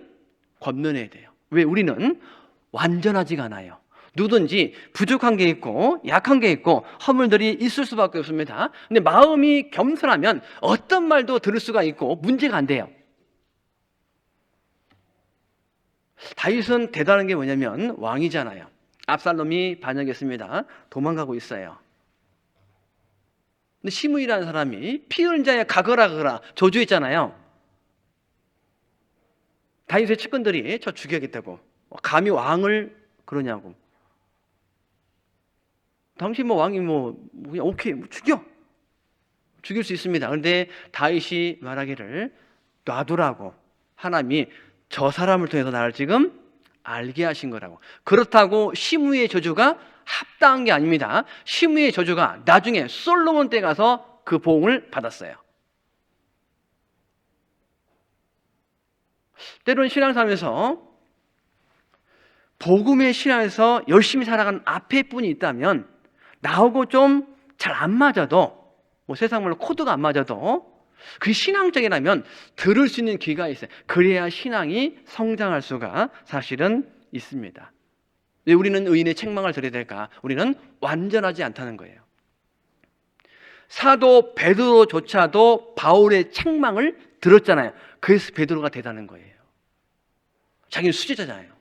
권면해야 돼요. 왜? 우리는 완전하지가 않아요. 누구든지 부족한 게 있고 약한 게 있고 허물들이 있을 수밖에 없습니다. 근데 마음이 겸손하면 어떤 말도 들을 수가 있고 문제가 안 돼요. 다윗은 대단한 게 뭐냐면 왕이잖아요. 압살롬이 반역했습니다. 도망가고 있어요. 근데 시므이라는 사람이 피 흘린 자에 가거라 저주했잖아요. 다윗의 측근들이 저 죽여야겠다고, 감히 왕을 그러냐고. 당시 왕이 그냥 오케이 죽일 수 있습니다. 그런데 다윗이 말하기를 놔두라고, 하나님이 저 사람을 통해서 나를 지금 알게 하신 거라고. 그렇다고 시므이의 저주가 합당한 게 아닙니다. 시므이의 저주가 나중에 솔로몬 때 가서 그 보응을 받았어요. 때로는 신앙생활에서 복음의 신앙에서 열심히 살아가는 앞에 분이 있다면 나하고 좀 잘 안 맞아도, 세상 말로 코드가 안 맞아도 그 신앙적이라면 들을 수 있는 귀가 있어요. 그래야 신앙이 성장할 수가 사실은 있습니다. 왜 우리는 의인의 책망을 들어야 될까? 우리는 완전하지 않다는 거예요. 사도 베드로조차도 바울의 책망을 들었잖아요. 그래서 베드로가 되다는 거예요. 자기는 수제자잖아요.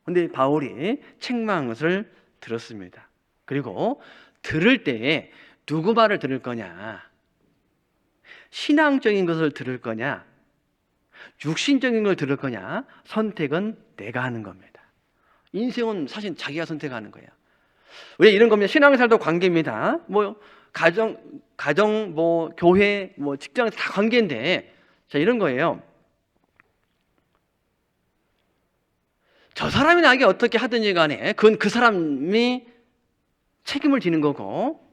그런데 바울이 책망을 들었습니다. 그리고 들을 때에 누구 말을 들을 거냐, 신앙적인 것을 들을 거냐, 육신적인 걸 들을 거냐, 선택은 내가 하는 겁니다. 인생은 사실 자기가 선택하는 거예요. 왜 이런 겁니다. 신앙생활도 관계입니다. 가정, 교회, 직장에서 다 관계인데, 자, 이런 거예요. 저 사람이 나에게 어떻게 하든지 간에 그건 그 사람이 책임을 지는 거고,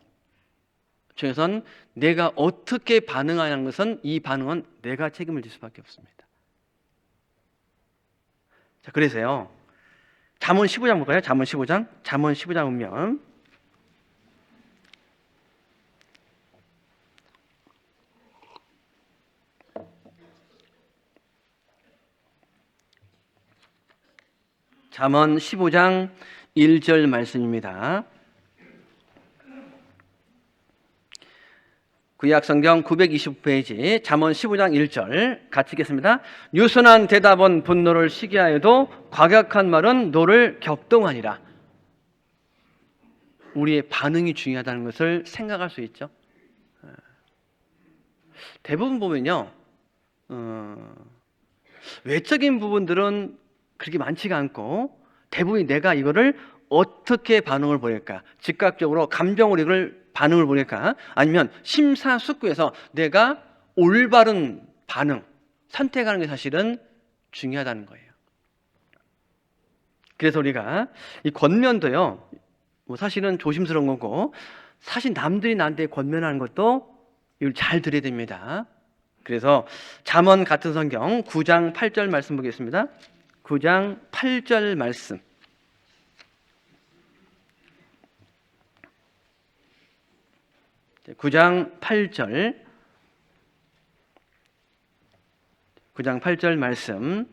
중에선 내가 어떻게 반응하는 것은, 이 반응은 내가 책임을 질 수밖에 없습니다. 자, 그래서요, 잠언 15장 볼까요? 잠언 15장 보면 잠언 15장 1절 말씀입니다. 구약성경 925페이지 잠언 15장 1절 같이 읽겠습니다. 유순한 대답은 분노를 시기하여도 과격한 말은 노를 격동하니라. 우리의 반응이 중요하다는 것을 생각할 수 있죠. 대부분 보면요, 외적인 부분들은 그렇게 많지가 않고 대부분이 내가 이거를 어떻게 반응을 보일까, 즉각적으로 감정으로 이걸 반응을 보일까, 아니면 심사숙고해서 내가 올바른 반응, 선택하는 게 사실은 중요하다는 거예요. 그래서 우리가 이 권면도요, 사실은 조심스러운 거고, 사실 남들이 나한테 권면하는 것도 이걸 잘 들어야 됩니다. 그래서 잠언 같은 성경 9장 8절 말씀 보겠습니다. 9장 8절 말씀. (9장 8절) 말씀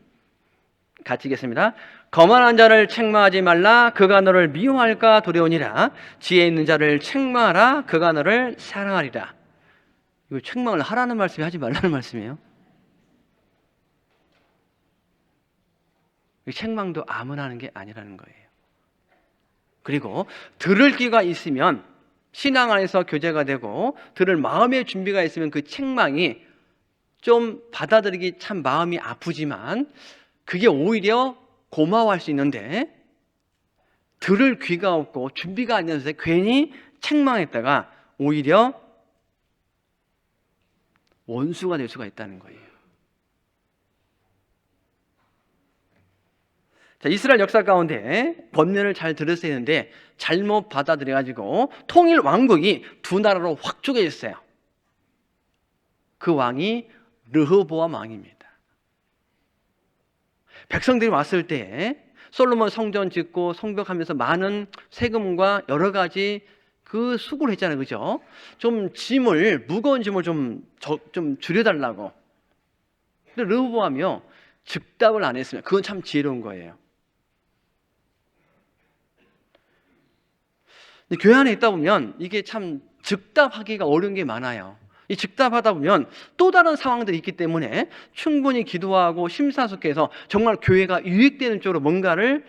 같이 읽겠습니다. 거만한 자를 책망하지 말라. 그가 너를 미워할까 두려우니라. 지혜 있는 자를 책망하라. 그가 너를 사랑하리라. 이거 책망을 하라는 말씀이 하지 말라는 말씀이에요. 책망도 아무나 하는 게 아니라는 거예요. 그리고 들을 귀가 있으면 신앙 안에서 교제가 되고, 들을 마음의 준비가 있으면 그 책망이 좀 받아들이기 참 마음이 아프지만 그게 오히려 고마워할 수 있는데, 들을 귀가 없고 준비가 안 돼서 괜히 책망했다가 오히려 원수가 될 수가 있다는 거예요. 자, 이스라엘 역사 가운데 권면을 잘 들었어야 했는데 잘못 받아들여가지고 통일 왕국이 두 나라로 확 쪼개졌어요. 그 왕이 르호보암 왕입니다. 백성들이 왔을 때 솔로몬 성전 짓고 성벽하면서 많은 세금과 여러 가지 그 수고를 했잖아요, 그죠? 좀 무거운 짐을 좀 줄여달라고. 근데 르호보암이요, 즉답을 안 했으면, 그건 참 지혜로운 거예요. 근데 교회 안에 있다 보면 이게 참 즉답하기가 어려운 게 많아요. 이 즉답하다 보면 또 다른 상황들이 있기 때문에 충분히 기도하고 심사숙고해서 정말 교회가 유익되는 쪽으로 뭔가를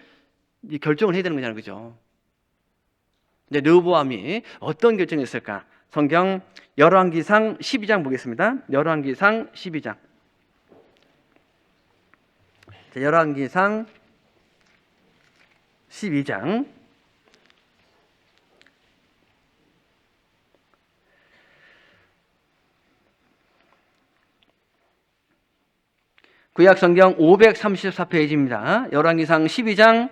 이 결정을 해야 되는 거잖아요, 그죠? 이제 르호보암이 어떤 결정을 했을까? 성경 열왕기상 12장 보겠습니다. 열왕기상 12장. 자, 열왕기상 12장. 구약 성경 534페이지입니다. 열왕기상 12장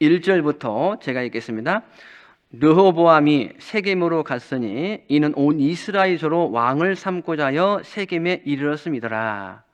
1절부터 제가 읽겠습니다. 르호보암이 세겜으로 갔으니 이는 온 이스라엘로 왕을 삼고자 하여 세겜에 이르렀음이더라.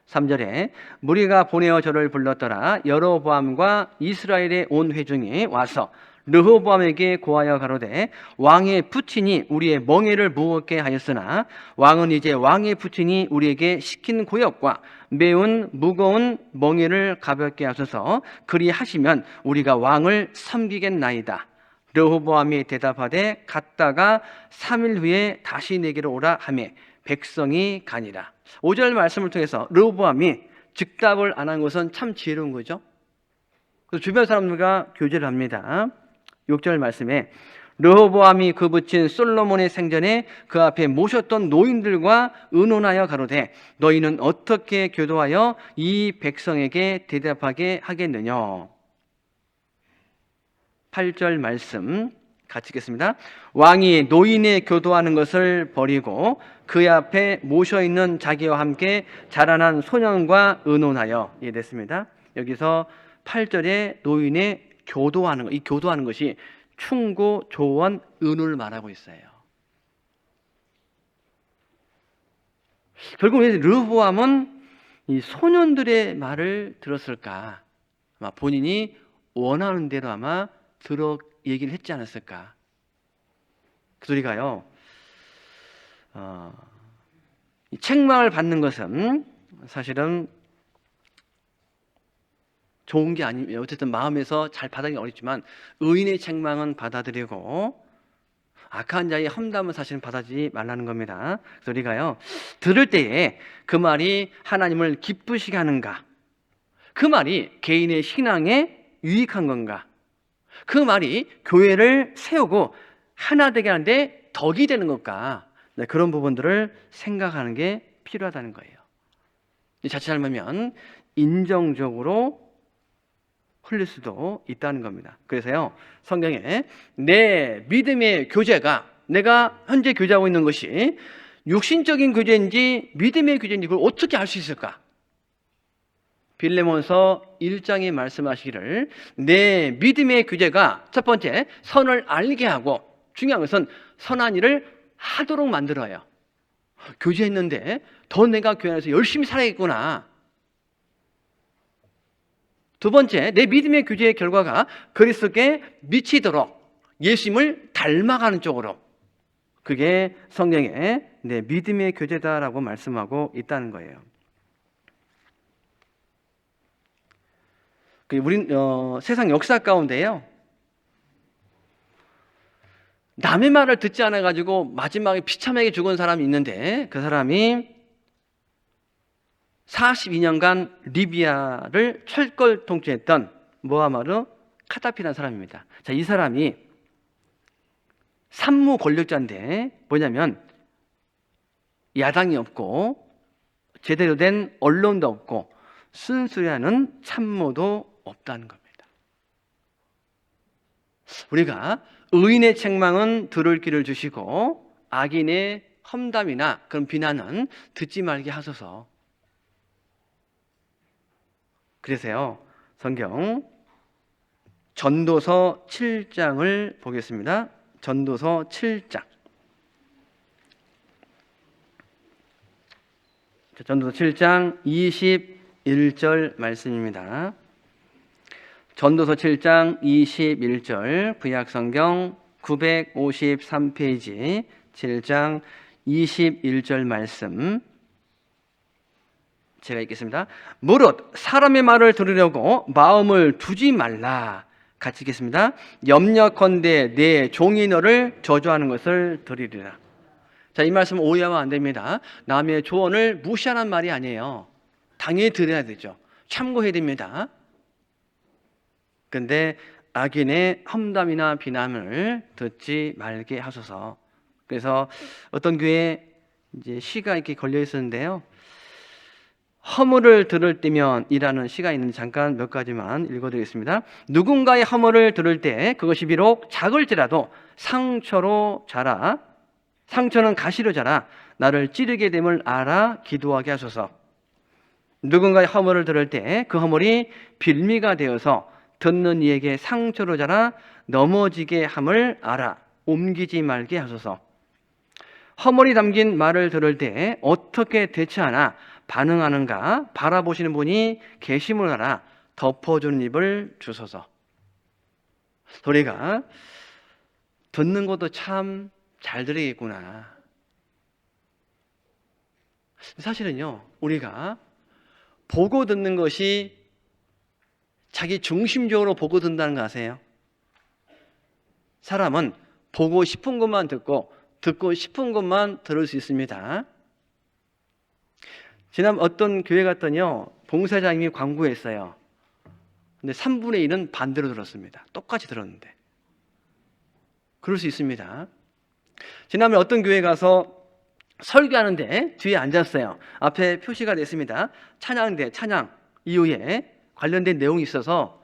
3절에 무리가 보내어 저를 불렀더라. 여로보암과 이스라엘의 온 회중이 와서 르호보암에게 고하여 가로되 왕의 부친이 우리의 멍에를 무겁게 하였으나 왕은 이제 왕의 부친이 우리에게 시킨 고역과 매운 무거운 멍에를 가볍게 하소서. 그리하시면 우리가 왕을 섬기겠나이다. 르호보암이 대답하되 갔다가 3일 후에 다시 내게로 오라 하매 백성이 가니라. 5절 말씀을 통해서 르호보암이 즉답을 안 한 것은 참 지혜로운 거죠. 그래서 주변 사람들과 교제를 합니다. 6절 말씀에 르호보암이 그 부친 솔로몬의 생전에 그 앞에 모셨던 노인들과 의논하여 가로되 너희는 어떻게 교도하여 이 백성에게 대답하게 하겠느냐. 8절 말씀 같이 읽겠습니다. 왕이 노인의 교도하는 것을 버리고 그 앞에 모셔있는 자기와 함께 자라난 소년과 의논하여 이해됐습니다. 여기서 8절에 노인의 교도하는 것, 이 교도하는 것이 충고, 조언, 의논을 말하고 있어요. 결국 왜 르호보암은 이 소년들의 말을 들었을까? 아마 본인이 원하는 대로 아마 얘기를 했지 않았을까? 그들이가요. 이 책망을 받는 것은 사실은 좋은 게 아니에요. 어쨌든 마음에서 잘 받아들이기 어렵지만 의인의 책망은 받아들이고 악한 자의 험담은 사실은 받아들이지 말라는 겁니다. 그래서 우리가요 들을 때에 그 말이 하나님을 기쁘시게 하는가, 그 말이 개인의 신앙에 유익한 건가, 그 말이 교회를 세우고 하나 되게 하는데 덕이 되는 것까, 네, 그런 부분들을 생각하는 게 필요하다는 거예요. 자칫 잘못하면 인정적으로 흘릴 수도 있다는 겁니다. 그래서요 성경에 내 믿음의 교제가, 내가 현재 교제하고 있는 것이 육신적인 교제인지 믿음의 교제인지 그걸 어떻게 알 수 있을까? 빌레몬서 1장에 말씀하시기를 내 믿음의 교제가 첫 번째 선을 알게 하고, 중요한 것은 선한 일을 하도록 만들어요. 교제했는데 더 내가 교회 안에서 열심히 살아야겠구나. 두 번째, 내 믿음의 교제의 결과가 그리스도께 미치도록 예수님을 닮아가는 쪽으로, 그게 성경에 내 믿음의 교제다라고 말씀하고 있다는 거예요. 우린 세상 역사 가운데요 남의 말을 듣지 않아 가지고 마지막에 비참하게 죽은 사람이 있는데, 그 사람이 42년간 리비아를 철권 통치했던 무하마르 카다피라는 사람입니다. 자, 이 사람이 산무 권력자인데 뭐냐면 야당이 없고 제대로 된 언론도 없고 순수하는 참모도 없다는 겁니다. 우리가 의인의 책망은 들을 귀를 주시고 악인의 험담이나 그런 비난은 듣지 말게 하소서. 그래서요 성경 전도서 7장을 보겠습니다. 전도서 7장. 전도서 7장 21절 말씀입니다. 전도서 7장 21절 구약성경 953페이지 7장 21절 말씀 제가 읽겠습니다. 무릇 사람의 말을 들으려고 마음을 두지 말라. 같이 읽겠습니다. 염려컨대 내 종이 너를 저주하는 것을 들으리라. 자, 이 말씀 오해하면 안 됩니다. 남의 조언을 무시하는 말이 아니에요. 당연히 드려야 되죠. 참고해야 됩니다. 근데 악인의 험담이나 비난을 듣지 말게 하소서. 그래서 어떤 교회에 이제 시가 이렇게 걸려 있었는데요. 허물을 들을 때면이라는 시가 있는데 잠깐 몇 가지만 읽어드리겠습니다. 누군가의 허물을 들을 때 그것이 비록 작을지라도 상처로 자라, 상처는 가시로 자라 나를 찌르게 됨을 알아 기도하게 하소서. 누군가의 허물을 들을 때 그 허물이 빌미가 되어서 듣는 이에게 상처로 자라 넘어지게 함을 알아 옮기지 말게 하소서. 허물이 담긴 말을 들을 때 어떻게 대처하나 반응하는가 바라보시는 분이 계심을 알아 덮어주는 입을 주소서. 우리가 듣는 것도 참 잘 들으겠구나. 사실은요, 우리가 보고 듣는 것이 자기 중심적으로 보고 듣는다는 거 아세요? 사람은 보고 싶은 것만 듣고 듣고 싶은 것만 들을 수 있습니다. 지난 어떤 교회 갔더니요, 봉사자님이 광고했어요. 근데 3분의 1은 반대로 들었습니다. 똑같이 들었는데. 그럴 수 있습니다. 지난번에 어떤 교회 가서 설교하는데 뒤에 앉았어요. 앞에 표시가 됐습니다. 찬양대, 찬양 이후에 관련된 내용이 있어서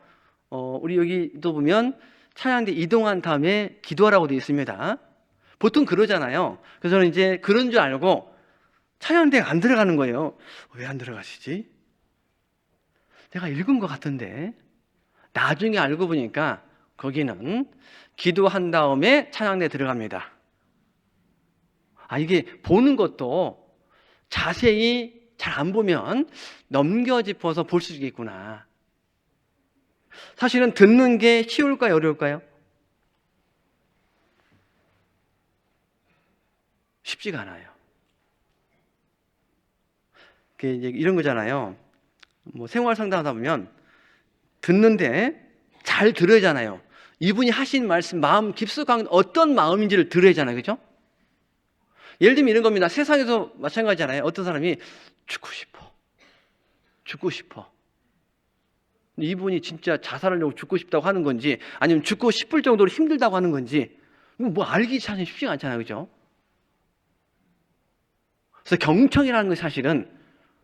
우리 여기도 보면 찬양대 이동한 다음에 기도하라고 되어 있습니다. 보통 그러잖아요. 그래서 저는 이제 그런 줄 알고 찬양대가 안 들어가는 거예요. 왜 안 들어가시지? 내가 읽은 것 같은데 나중에 알고 보니까 거기는 기도한 다음에 찬양대 들어갑니다. 이게 보는 것도 자세히 잘 안 보면 넘겨짚어서 볼 수 있겠구나. 사실은 듣는 게 쉬울까요? 어려울까요? 쉽지가 않아요. 이제 이런 거잖아요. 뭐 생활 상담하다 보면 듣는데 잘 들어야잖아요. 이분이 하신 말씀 마음 깊숙한 어떤 마음인지를 들어야 하잖아요. 그죠? 예를 들면 이런 겁니다. 세상에서 마찬가지잖아요. 어떤 사람이 죽고 싶어. 이분이 진짜 자살하려고 죽고 싶다고 하는 건지 아니면 죽고 싶을 정도로 힘들다고 하는 건지 뭐 알기 참 쉽지가 않잖아요. 그죠? 그래서 경청이라는 것이 사실은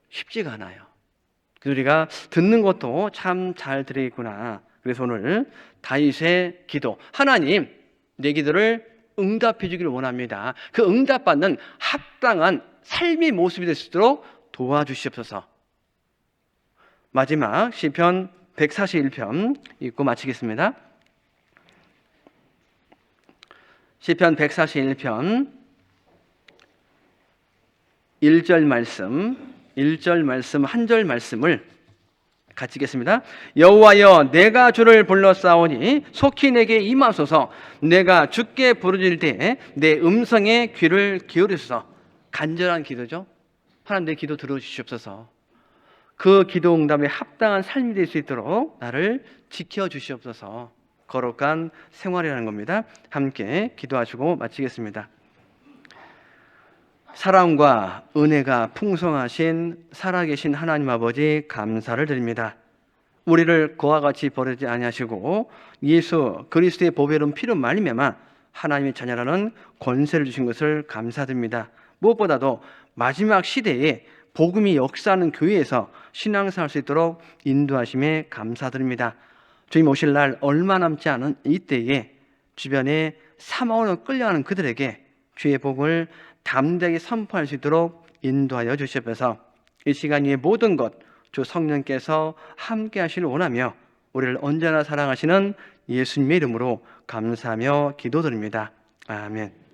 쉽지가 않아요. 그래서 우리가 듣는 것도 참 잘 들어있구나. 그래서 오늘 다윗의 기도, 하나님 내 기도를 응답해 주기를 원합니다. 그 응답받는 합당한 삶의 모습이 될 수 있도록 도와주시옵소서. 마지막 시편 141편 읽고 마치겠습니다. 시편 141편 1절 말씀 한 절 말씀을 같이 읽겠습니다. 여호와여 내가 주를 불러싸오니 속히 내게 임하소서. 내가 주께 부르짖을 때 내 음성에 귀를 기울이소서. 간절한 기도죠. 하나님 내 기도 들어주시옵소서. 그 기도 응답에 합당한 삶이 될 수 있도록 나를 지켜주시옵소서. 거룩한 생활이라는 겁니다. 함께 기도하시고 마치겠습니다. 사랑과 은혜가 풍성하신 살아계신 하나님 아버지 감사를 드립니다. 우리를 그와 같이 버리지 아니하시고 예수 그리스도의 보배로운 피로 말미암아 하나님의 자녀라는 권세를 주신 것을 감사드립니다. 무엇보다도 마지막 시대에 복음이 역사하는 교회에서 신앙생활 할 수 있도록 인도하심에 감사드립니다. 주님 오실 날 얼마 남지 않은 이때에 주변에 사마오로 끌려가는 그들에게 주의 복을 담대하게 선포할 수 있도록 인도하여 주시옵소서. 이 시간 위에 모든 것 주 성령께서 함께 하시길 원하며 우리를 언제나 사랑하시는 예수님의 이름으로 감사하며 기도드립니다. 아멘.